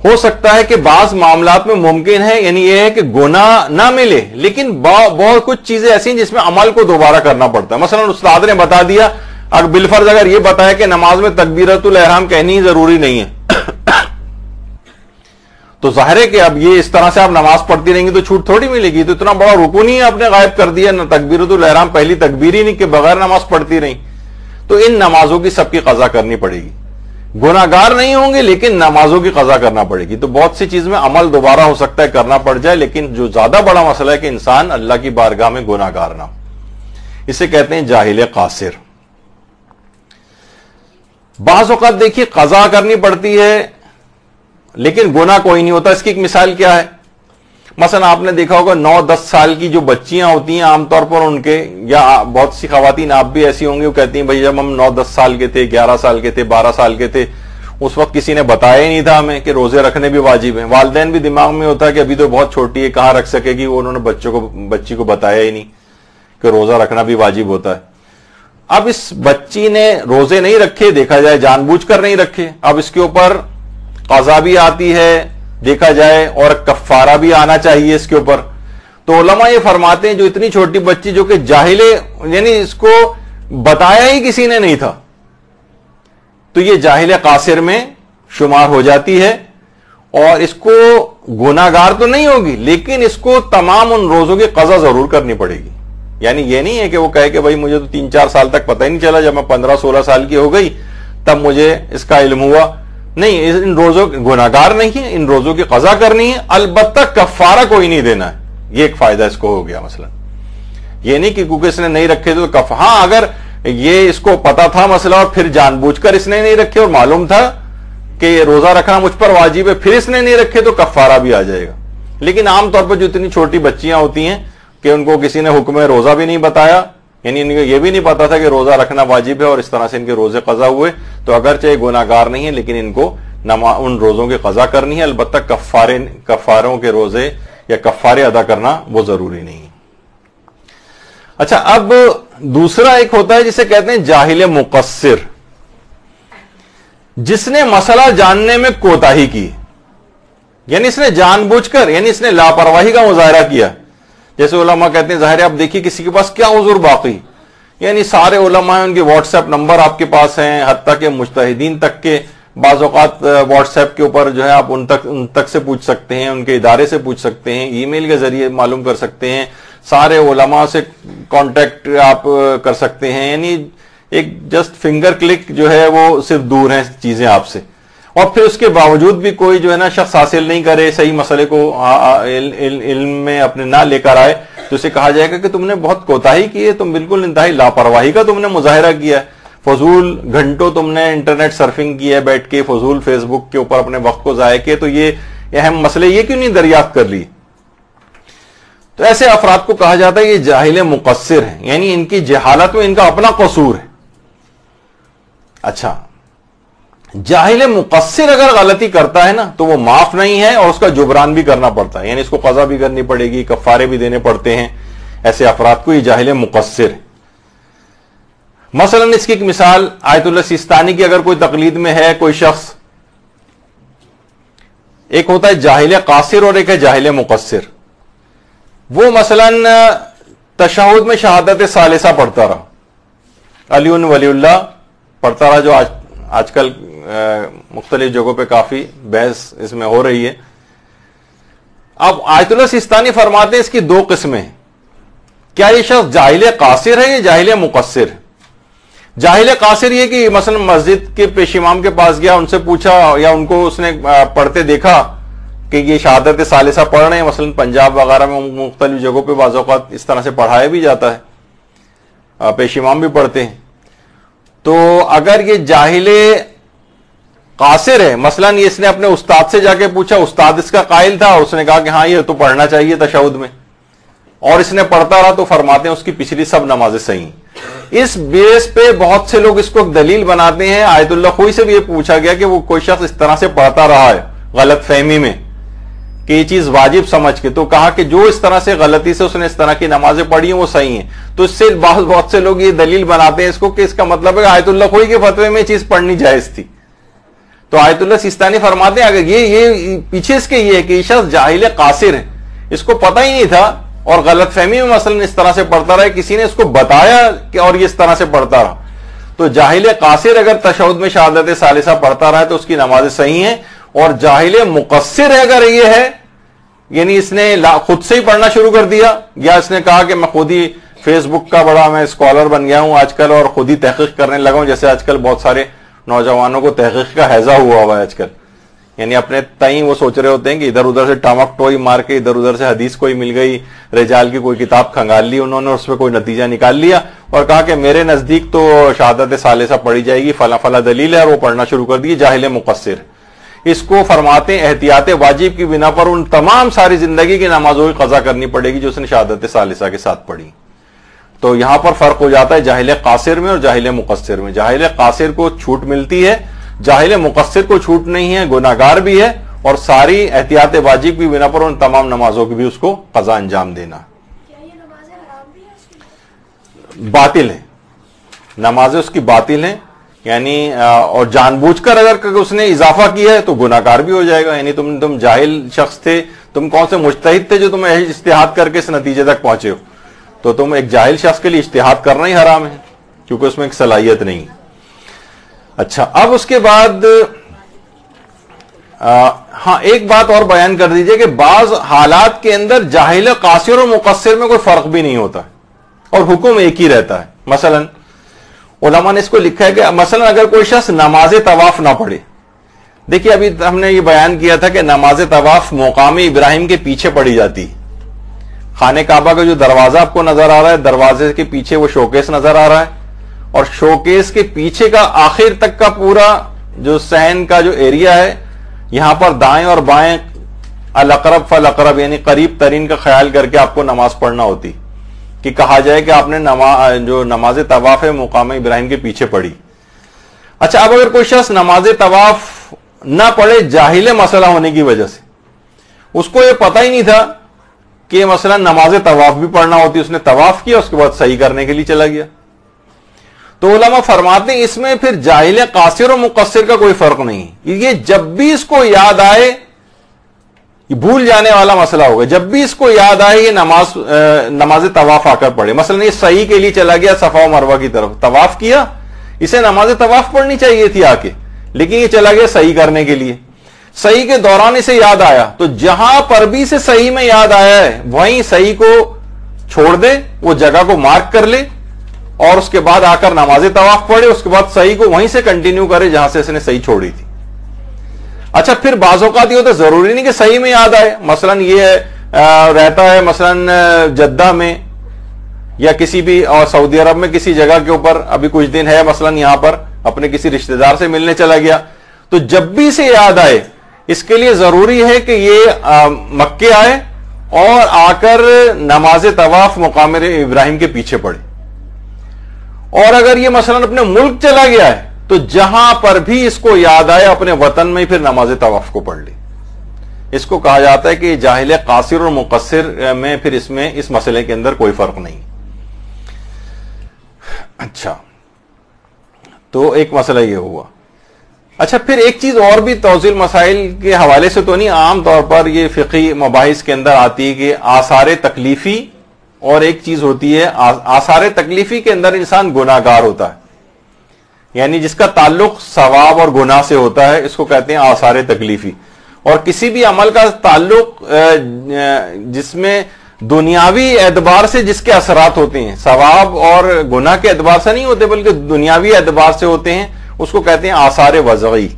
ہو سکتا ہے کہ بعض معاملات میں ممکن ہے, یعنی یہ ہے کہ گناہ نہ ملے, لیکن بہت کچھ چیزیں ایسی ہیں جس میں عمل کو دوبارہ کرنا پڑتا ہے. مثلا استاد نے بتا دیا, اگر بالفرض اگر یہ بتایا کہ نماز میں تکبیرۃ الاحرام کہنی ضروری نہیں ہے, تو ظاہر ہے کہ اب یہ اس طرح سے آپ نماز پڑھتی رہیں گی تو چھوٹ تھوڑی ملے گی. تو اتنا بڑا رکن ہی آپ نے غائب کر دیا, نہ تکبیرۃ الاحرام پہلی تکبیر ہی نہیں کہ بغیر نماز پڑھتی رہیں, تو ان نمازوں کی سب کی قضا کرنی پڑے گی. گناہگار نہیں ہوں گے, لیکن نمازوں کی قضا کرنا پڑے گی. تو بہت سی چیز میں عمل دوبارہ ہو سکتا ہے کرنا پڑ جائے, لیکن جو زیادہ بڑا مسئلہ ہے کہ انسان اللہ کی بارگاہ میں گناہگار نہ ہو, اسے کہتے ہیں جاہل قاصر. بعض اوقات دیکھیے قضا کرنی پڑتی ہے لیکن گناہ کوئی نہیں ہوتا. اس کی ایک مثال کیا ہے, مثلا آپ نے دیکھا ہوگا 9-10 سال کی جو بچیاں ہوتی ہیں عام طور پر ان کے, یا بہت سی خواتین آپ بھی ایسی ہوں گی, وہ کہتی ہیں بھائی جب ہم 9-10 سال کے تھے, 11 سال کے تھے, 12 سال کے تھے, اس وقت کسی نے بتایا ہی نہیں تھا ہمیں کہ روزے رکھنے بھی واجب ہیں. والدین بھی دماغ میں ہوتا ہے کہ ابھی تو بہت چھوٹی ہے, کہاں رکھ سکے گی, وہ انہوں نے بچی کو بتایا ہی نہیں کہ روزہ رکھنا بھی واجب ہوتا ہے. اب اس بچی نے روزے نہیں رکھے, دیکھا جائے جان بوجھ کر نہیں رکھے, اب اس کے اوپر قضا بھی آتی ہے دیکھا جائے, اور کفارہ بھی آنا چاہیے اس کے اوپر. تو علماء یہ فرماتے ہیں جو اتنی چھوٹی بچی جو کہ جاہل, یعنی اس کو بتایا ہی کسی نے نہیں تھا, تو یہ جاہل قاصر میں شمار ہو جاتی ہے, اور اس کو گناہگار تو نہیں ہوگی, لیکن اس کو تمام ان روزوں کی قضا ضرور کرنی پڑے گی. یعنی یہ نہیں ہے کہ وہ کہے کہ بھائی مجھے تو 3-4 سال تک پتہ ہی نہیں چلا, جب میں 15-16 سال کی ہو گئی تب مجھے اس کا علم ہوا. نہیں, ان روزوں گناہگار نہیں ہے, ان روزوں کی قضا کرنی ہے, البتہ کفارہ کوئی نہیں دینا ہے. یہ ایک فائدہ اس کو ہو گیا. مثلا یہ نہیں کہ کیونکہ اس نے نہیں رکھے تو ہاں اگر یہ اس کو پتا تھا مسئلہ اور پھر جان بوجھ کر اس نے نہیں رکھے اور معلوم تھا کہ یہ روزہ رکھنا مجھ پر واجب ہے, پھر اس نے نہیں رکھے تو کفارہ بھی آ جائے گا. لیکن عام طور پر جو اتنی چھوٹی بچیاں ہوتی ہیں کہ ان کو کسی نے حکم روزہ بھی نہیں بتایا, یعنی ان کو یہ بھی نہیں پتا تھا کہ روزہ رکھنا واجب ہے, اور اس طرح سے ان کے روزے قضا ہوئے, تو اگرچہ گناہگار نہیں ہے لیکن ان کو ان روزوں کی قضا کرنی ہے, البتہ کفاروں کے روزے یا کفارے ادا کرنا وہ ضروری نہیں ہے. اچھا، اب دوسرا ایک ہوتا ہے جسے کہتے ہیں جاہل مقصر، جس نے مسئلہ جاننے میں کوتاہی کی، یعنی اس نے جان بوجھ کر، یعنی اس نے لاپرواہی کا مظاہرہ کیا. جیسے علماء کہتے ہیں ظاہر ہے آپ دیکھیے کسی کے پاس کیا عذر باقی، یعنی سارے علماء ہیں، ان کے واٹس ایپ نمبر آپ کے پاس ہیں، حتیٰ کہ مجتہدین تک کے بعض اوقات واٹس ایپ کے اوپر جو ہے آپ ان تک سے پوچھ سکتے ہیں، ان کے ادارے سے پوچھ سکتے ہیں، ای میل کے ذریعے معلوم کر سکتے ہیں، سارے علماء سے کانٹیکٹ آپ کر سکتے ہیں، یعنی ایک جسٹ فنگر کلک جو ہے وہ صرف دور ہیں چیزیں آپ سے. اور پھر اس کے باوجود بھی کوئی جو ہے نا شخص حاصل نہیں کرے، صحیح مسئلے کو علم میں اپنے نہ لے کر آئے، تو اسے کہا جائے گا کہ تم نے بہت کوتاہی کی ہے، تم بالکل انتہائی لاپرواہی کا تم نے مظاہرہ کیا ہے، فضول گھنٹوں تم نے انٹرنیٹ سرفنگ کی ہے بیٹھ کے، فضول فیس بک کے اوپر اپنے وقت کو ضائع کیے، تو یہ اہم مسئلے یہ کیوں نہیں دریافت کر لی؟ تو ایسے افراد کو کہا جاتا ہے یہ جاہل مقصر ہیں، یعنی ان کی جہالت میں ان کا اپنا قصور ہے. اچھا، جاہل مقصر اگر غلطی کرتا ہے نا تو وہ معاف نہیں ہے اور اس کا جبران بھی کرنا پڑتا ہے، یعنی اس کو قضا بھی کرنی پڑے گی، کفارے بھی دینے پڑتے ہیں. ایسے افراد کو یہ جاہل مقصر ہے. مثلا اس کی ایک مثال آیت اللہ سیستانی کی اگر کوئی تقلید میں ہے کوئی شخص، ایک ہوتا ہے جاہل قاصر اور ایک ہے جاہل مقصر. وہ مثلا تشہد میں شہادت ثالثہ پڑھتا رہا، علی ولی اللہ پڑھتا رہا، جو آج کل مختلف جگہوں پہ کافی بحث اس میں ہو رہی ہے. اب آیت اللہ سیستانی فرماتے ہیں اس کی دو قسمیں ہیں. کیا یہ شخص جاہل قاصر ہے یا جاہل مقصر ہے؟ جاہل قاصر یہ کہ مثلا مسجد کے پیش امام کے پاس گیا، ان سے پوچھا یا ان کو اس نے پڑھتے دیکھا کہ یہ شہادت ثالثہ پڑھ رہے ہیں، مثلا پنجاب وغیرہ میں مختلف جگہوں پہ بعض اوقات اس طرح سے پڑھایا بھی جاتا ہے، پیش امام بھی پڑھتے ہیں. تو اگر یہ جاہل قاصر ہے، مثلا اس نے اپنے استاد سے جا کے پوچھا، استاد اس کا قائل تھا، اس نے کہا کہ ہاں یہ تو پڑھنا چاہیے تشہد میں، اور اس نے پڑھتا رہا، تو فرماتے ہیں اس کی پچھلی سب نمازیں صحیح ہیں. اس بیس پہ بہت سے لوگ اس کو دلیل بناتے ہیں. آیت اللہ خوئی سے بھی یہ پوچھا گیا کہ وہ کوئی شخص اس طرح سے پڑھتا رہا ہے غلط فہمی میں کہ یہ چیز واجب سمجھ کے، تو کہا کہ جو اس طرح سے غلطی سے اس نے اس طرح کی نمازیں پڑھی ہیں وہ صحیح ہیں. تو اس سے بہت سے لوگ یہ دلیل بناتے ہیں اس کو کہ اس کا مطلب ہے کہ آیت اللہ خوئی کے فتوے میں یہ چیز پڑھنی جائز تھی. تو آیت اللہ سیستانی فرماتے ہیں اگر یہ پیچھے اس کے یہ ہے کہ یہ شخص جاہل قاصر ہے، اس کو پتہ ہی نہیں تھا اور غلط فہمی میں مثلا اس طرح سے پڑھتا رہا، کسی نے اس کو بتایا کہ اور یہ اس طرح سے پڑھتا رہا. تو جاہل قاصر اگر تشہد میں شہادت ثالثہ پڑھتا رہا ہے تو اس کی نمازیں صحیح ہیں. اور جاہل مقصر اگر یہ ہے، یعنی اس نے خود سے ہی پڑھنا شروع کر دیا، یا اس نے کہا کہ میں خود ہی فیس بک کا بڑا میں اسکالر بن گیا ہوں آج کل اور خود ہی تحقیق کرنے لگا ہوں، جیسے آج کل بہت سارے نوجوانوں کو تحقیق کا ہیضہ ہوا ہے آج کل، یعنی اپنے تئیں وہ سوچ رہے ہوتے ہیں کہ ادھر ادھر سے ٹامک ٹوئی مار کے ادھر ادھر سے حدیث کوئی مل گئی، رجال کی کوئی کتاب کھنگال لی انہوں نے، اس پہ کوئی نتیجہ نکال لیا اور کہا کہ میرے نزدیک تو شہادت ثالثہ پڑھی جائے گی، فلاں فلاں دلیل ہے، اور وہ پڑھنا شروع کر دی. جاہل مقصر. اس کو فرماتے ہیں احتیاط واجب کی بنا پر ان تمام ساری زندگی کی نمازوں کی قضا کرنی پڑے گی جو اس نے شہادت ثالثہ کے ساتھ پڑھی. تو یہاں پر فرق ہو جاتا ہے جاہل قاصر میں اور جاہل مقصر میں. جاہل قاصر کو چھوٹ ملتی ہے، جاہل مقصر کو چھوٹ نہیں ہے، گناہگار بھی ہے، اور ساری احتیاط واجب کی بنا پر ان تمام نمازوں کی بھی اس کو قضا انجام دینا. کیا یہ نمازیں حرام بھی ہیں؟ باطل ہیں، نمازیں اس کی باطل ہیں، یعنی اور جان بوجھ کر اگر اس نے اضافہ کیا ہے تو گناہگار بھی ہو جائے گا. یعنی تم جاہل شخص تھے، تم کون سے مجتہد تھے جو تم اجتہاد کر کے اس نتیجے تک پہنچے ہو؟ تو تم ایک جاہل شخص کے لیے اجتہاد کرنا ہی حرام ہے کیونکہ اس میں ایک صلاحیت نہیں. اچھا، اب اس کے بعد ہاں ایک بات اور بیان کر دیجئے کہ بعض حالات کے اندر جاہل قاصر اور مقصر میں کوئی فرق بھی نہیں ہوتا اور حکم ایک ہی رہتا ہے. مثلا علماء نے اس کو لکھا ہے کہ مثلا اگر کوئی شخص نماز طواف نہ پڑھے، دیکھیے ابھی ہم نے یہ بیان کیا تھا کہ نماز طواف مقام ابراہیم کے پیچھے پڑھی جاتی. خانہ کعبہ کا جو دروازہ آپ کو نظر آ رہا ہے، دروازے کے پیچھے وہ شوکیس نظر آ رہا ہے، اور شوکیس کے پیچھے کا آخر تک کا پورا جو صحن کا جو ایریا ہے، یہاں پر دائیں اور بائیں الاقرب فالاقرب یعنی قریب ترین کا خیال کر کے آپ کو نماز پڑھنا ہوتی کہ کہا جائے کہ آپ نے جو نماز طواف ہے مقام ابراہیم کے پیچھے پڑھی. اچھا، اب اگر کوئی شخص نماز طواف نہ پڑھے جاہل مسئلہ ہونے کی وجہ سے، اس کو یہ پتہ ہی نہیں تھا کہ مثلا نماز طواف بھی پڑھنا ہوتی، اس نے طواف کیا، اس کے بعد صحیح کرنے کے لیے چلا گیا. تو علماء فرماتے ہیں اس میں پھر جاہل قاصر اور مقصر کا کوئی فرق نہیں. یہ جب بھی اس کو یاد آئے، یہ بھول جانے والا مسئلہ ہوگا، جب بھی اس کو یاد آئے یہ نماز طواف آ کر پڑھے. مثلا یہ صحیح کے لیے چلا گیا صفا و مروہ کی طرف، طواف کیا، اسے نماز طواف پڑھنی چاہیے تھی آ کے، لیکن یہ چلا گیا صحیح کرنے کے لیے. صحیح کے دوران اسے یاد آیا، تو جہاں پر بھی اسے صحیح میں یاد آیا ہے وہیں صحیح کو چھوڑ دے، وہ جگہ کو مارک کر لے اور اس کے بعد آ کر نماز طواف پڑھے، اس کے بعد صحیح کو وہیں سے کنٹینیو کرے جہاں سے اس نے صحیح چھوڑی تھی. اچھا پھر بعض اوقات یہ ہوتا ہے ضروری نہیں کہ صحیح میں یاد آئے. مثلا یہ رہتا ہے مثلا جدہ میں یا کسی بھی اور سعودی عرب میں کسی جگہ کے اوپر، ابھی کچھ دن ہے مثلا یہاں پر اپنے کسی رشتہ دار سے ملنے چلا گیا، تو جب بھی اسے یاد آئے اس کے لیے ضروری ہے کہ یہ مکے آئے اور آ کر نماز طواف مقام ابراہیم کے پیچھے پڑھے. اور اگر یہ مثلا اپنے ملک چلا گیا ہے تو جہاں پر بھی اس کو یاد آئے اپنے وطن میں پھر نماز طواف کو پڑھ لے. اس کو کہا جاتا ہے کہ جاہل قاصر اور مقصر میں پھر اس مسئلے کے اندر کوئی فرق نہیں. اچھا تو ایک مسئلہ یہ ہوا. اچھا پھر ایک چیز اور بھی توضیح مسائل کے حوالے سے تو نہیں، عام طور پر یہ فقہی مباحث کے اندر آتی ہے کہ آثار تکلیفی اور ایک چیز ہوتی ہے آثار تکلیفی کے اندر انسان گناہ گار ہوتا ہے، یعنی جس کا تعلق ثواب اور گناہ سے ہوتا ہے اس کو کہتے ہیں آثار تکلیفی. اور کسی بھی عمل کا تعلق جس میں دنیاوی اعتبار سے جس کے اثرات ہوتے ہیں، ثواب اور گناہ کے اعتبار سے نہیں ہوتے بلکہ دنیاوی اعتبار سے ہوتے ہیں، اس کو کہتے ہیں آثار وضعی.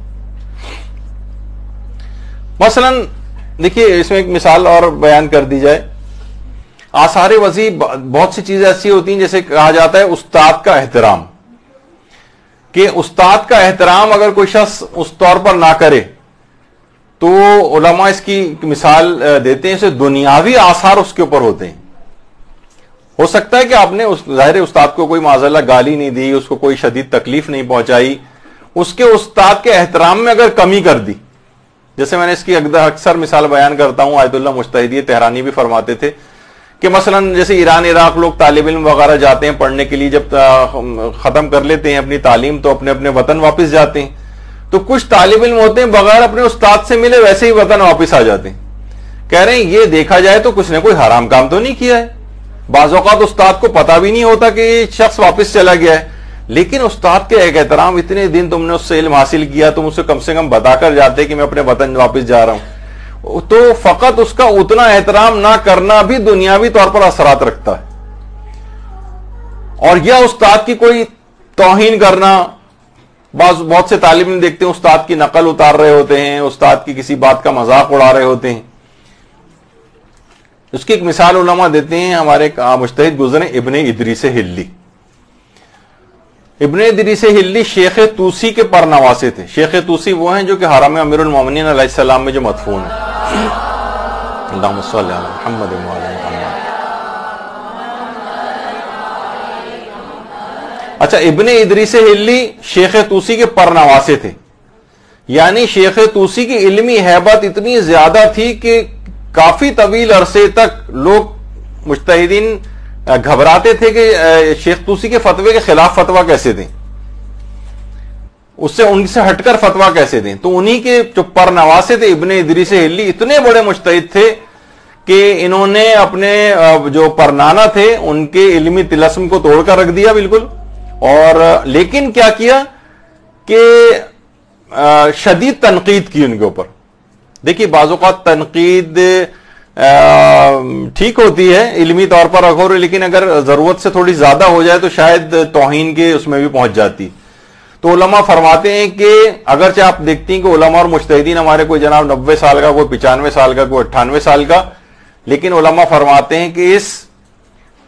مثلا دیکھیے اس میں ایک مثال اور بیان کر دی جائے. آثار وضعی بہت سی چیزیں ایسی ہوتی ہیں جیسے کہا جاتا ہے استاد کا احترام، کہ استاد کا احترام اگر کوئی شخص اس طور پر نہ کرے تو علماء اس کی مثال دیتے ہیں، اسے دنیاوی آثار اس کے اوپر ہوتے ہیں. ہو سکتا ہے کہ آپ نے ظاہر استاد کو کوئی معاذ اللہ گالی نہیں دی، اس کو کوئی شدید تکلیف نہیں پہنچائی، اس کے استاد کے احترام میں اگر کمی کر دی. جیسے میں نے اس کی اکثر مثال بیان کرتا ہوں، آیت اللہ مجتہدی تہرانی بھی فرماتے تھے کہ مثلا جیسے ایران عراق لوگ طالب علم وغیرہ جاتے ہیں پڑھنے کے لیے، جب ختم کر لیتے ہیں اپنی تعلیم تو اپنے اپنے وطن واپس جاتے ہیں. تو کچھ طالب علم ہوتے ہیں بغیر اپنے استاد سے ملے ویسے ہی وطن واپس آ جاتے ہیں. کہہ رہے ہیں یہ دیکھا جائے تو کچھ نے کوئی حرام کام تو نہیں کیا ہے. بعض اوقات استاد کو پتا بھی نہیں ہوتا کہ یہ شخص واپس چلا گیا ہے، لیکن استاد کے ایک احترام، اتنے دن تم نے اس سے علم حاصل کیا، تم اسے کم سے کم بتا کر جاتے کہ میں اپنے وطن واپس جا رہا ہوں. تو فقط اس کا اتنا احترام نہ کرنا بھی دنیاوی طور پر اثرات رکھتا ہے. اور یا استاد کی کوئی توہین کرنا، بہت سے طالب علم دیکھتے ہیں استاد کی نقل اتار رہے ہوتے ہیں، استاد کی کسی بات کا مذاق اڑا رہے ہوتے ہیں. اس کی ایک مثال علماء دیتے ہیں، ہمارے مجتہد گزرے ابن ادریس ہلی. ابن ادریس ہلی شیخ توسی کے پرنواسے تھے. شیخ توسی وہ ہیں جو کہ حرم امیر المومنین علیہ السلام میں جو مدفون ہیں. اللہم صلی علی محمد وعلی محمد. اچھا ابن ادریس ہلی شیخ توسی کے پرنواسے تھے، یعنی شیخ توسی کی علمی ہیبت اتنی زیادہ تھی کہ کافی طویل عرصے تک لوگ مجتہدین گھبراتے تھے کہ شیخ توسی کے فتوے کے خلاف فتویٰ کیسے دیں، ان سے ہٹ کر فتویٰ کیسے دیں. تو انہی کے جو پرنواسے تھے ابن ادریس ہلی اتنے بڑے مجتہد تھے کہ انہوں نے اپنے جو پرنانا تھے ان کے علمی طلسم کو توڑ کر رکھ دیا بالکل. اور لیکن کیا کیا کہ شدید تنقید کی ان کے اوپر. دیکھیے بعض اوقات تنقید ٹھیک ہوتی ہے علمی طور پر اگر، لیکن اگر ضرورت سے تھوڑی زیادہ ہو جائے تو شاید توہین کے اس میں بھی پہنچ جاتی. تو علماء فرماتے ہیں کہ اگرچہ آپ دیکھتی ہیں کہ علماء اور مجتہدین ہمارے کوئی جناب 90 سال کا، کوئی 95 سال کا، کوئی 98 سال کا، لیکن علماء فرماتے ہیں کہ اس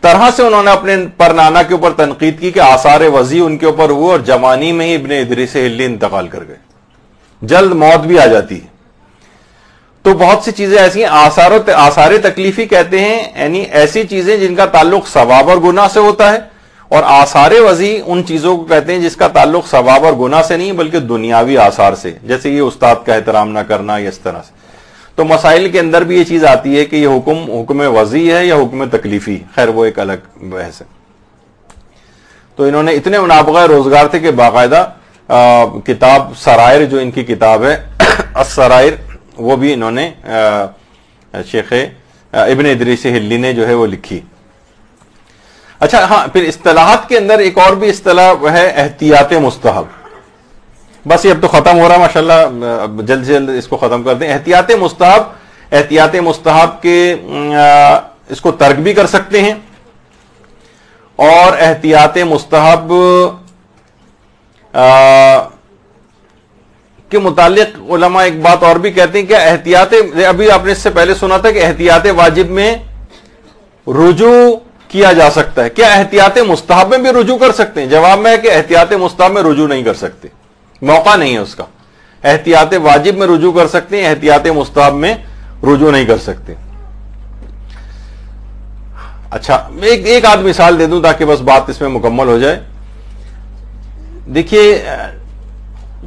طرح سے انہوں نے اپنے پرنانا کے اوپر تنقید کی کہ آثار وضعی ان کے اوپر ہوئے اور جوانی میں ہی ابن ادریس ہلی انتقال کر گئے، جلد موت بھی آ جاتی ہے. تو بہت سی چیزیں ایسی ہیں آثار تکلیفی کہتے ہیں، یعنی ایسی چیزیں جن کا تعلق ثواب اور گناہ سے ہوتا ہے، اور آثار وضعی ان چیزوں کو کہتے ہیں جس کا تعلق ثواب اور گناہ سے نہیں بلکہ دنیاوی آثار سے، جیسے یہ استاد کا احترام نہ کرنا یا اس طرح سے. تو مسائل کے اندر بھی یہ چیز آتی ہے کہ یہ حکم وضعی ہے یا حکم تکلیفی. خیر وہ ایک الگ بحث ہے. تو انہوں نے اتنے منابغہ روزگار تھے کہ باقاعدہ کتاب سرائر جو ان کی کتاب ہے السرائر وہ بھی انہوں نے شیخ ابن ادریس ہلی نے جو ہے وہ لکھی. اچھا ہاں پھر اصطلاحات کے اندر ایک اور بھی اصطلاح ہے احتیاط مستحب. بس یہ اب تو ختم ہو رہا ہے ماشاءاللہ, جلد سے جلد اس کو ختم کر دیں. احتیاط مستحب کے اس کو ترک بھی کر سکتے ہیں, اور احتیاط مستحب کے متعلق علماء ایک بات اور بھی کہتے ہیں کہ احتیاط, ابھی آپ نے اس سے پہلے سنا تھا کہ احتیاط واجب میں رجوع کیا جا سکتا ہے, کیا احتیاط مستحب میں بھی رجوع کر سکتے ہیں؟ جواب میں ہے کہ احتیاط مستحب میں رجوع نہیں کر سکتے, موقع نہیں ہے اس کا. احتیاط واجب میں رجوع کر سکتے ہیں, احتیاط مستحب میں رجوع نہیں کر سکتے. اچھا ایک آدھ مثال دے دوں تاکہ بس بات اس میں مکمل ہو جائے. دیکھیے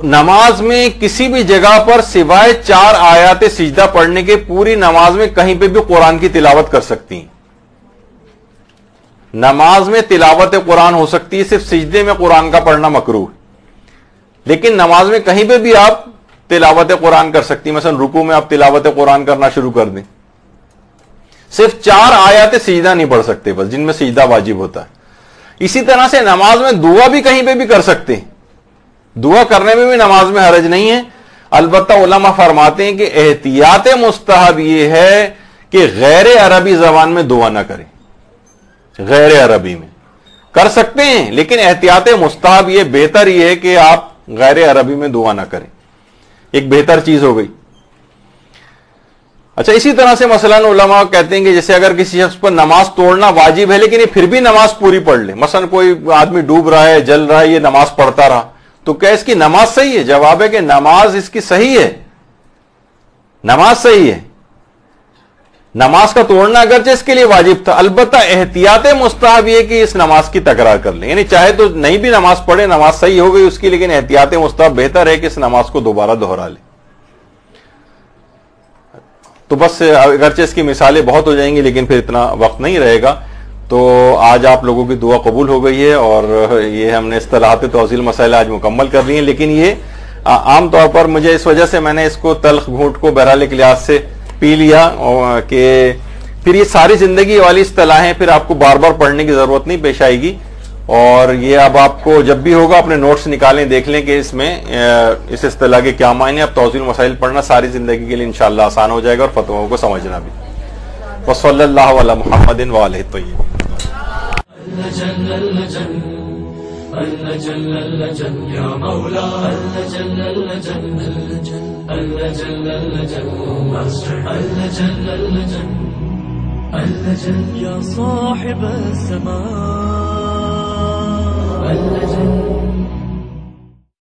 نماز میں کسی بھی جگہ پر سوائے 4 آیات سجدہ پڑھنے کے پوری نماز میں کہیں پہ بھی قرآن کی تلاوت کر سکتی ہیں. نماز میں تلاوت قرآن ہو سکتی ہے, صرف سجدے میں قرآن کا پڑھنا مکروہ ہے. لیکن نماز میں کہیں پہ بھی آپ تلاوت قرآن کر سکتی ہیں. مثلا رکوع میں آپ تلاوت قرآن کرنا شروع کر دیں. صرف 4 آیات سجدہ نہیں پڑھ سکتے بس, جن میں سجدہ واجب ہوتا ہے. اسی طرح سے نماز میں دعا بھی کہیں پہ بھی کر سکتے ہیں, دعا کرنے میں بھی نماز میں حرج نہیں ہے. البتہ علماء فرماتے ہیں کہ احتیاط مستحب یہ ہے کہ غیر عربی زبان میں دعا نہ کریں. غیر عربی میں کر سکتے ہیں لیکن احتیاط مستحب یہ بہتر یہ ہے کہ آپ غیر عربی میں دعا نہ کریں, ایک بہتر چیز ہو گئی. اچھا اسی طرح سے مثلا علماء کہتے ہیں کہ جیسے اگر کسی شخص پر نماز توڑنا واجب ہے لیکن یہ پھر بھی نماز پوری پڑھ لے, مثلا کوئی آدمی ڈوب رہا ہے, جل رہا ہے, یہ نماز پڑھتا رہا, تو کیا اس کی نماز صحیح ہے؟ جواب ہے کہ نماز اس کی صحیح ہے, نماز صحیح ہے. نماز کا توڑنا اگرچہ اس کے لیے واجب تھا, البتہ احتیاط مستحب یہ کہ اس نماز کی تکرار کر لیں. یعنی چاہے تو نہیں بھی نماز پڑھے, نماز صحیح ہو گئی اس کی, لیکن احتیاط مستحب بہتر ہے کہ اس نماز کو دوبارہ دہرا لے. تو بس اگرچہ اس کی مثالیں بہت ہو جائیں گی لیکن پھر اتنا وقت نہیں رہے گا. تو آج آپ لوگوں کی دعا قبول ہو گئی ہے, اور یہ ہم نے اصطلاحات توضیح مسائل آج مکمل کر لی ہیں. لیکن یہ عام طور پر مجھے اس وجہ سے میں نے اس کو تلخ گھونٹ کو بہرحال کے لحاظ سے پی لیا کہ پھر یہ ساری زندگی والی اصطلاحیں پھر آپ کو بار بار پڑھنے کی ضرورت نہیں پیش آئے گی. اور یہ اب آپ کو جب بھی ہوگا اپنے نوٹس نکالیں, دیکھ لیں کہ اس میں اس اصطلاح کے کیا معنی. اب توضیح مسائل پڑھنا ساری زندگی کے لیے انشاءاللہ آسان ہو جائے گا, اور فتووں کو سمجھنا بھی. وصلی اللہ علی محمد وآلہ الطیبین. يا صاحب السماء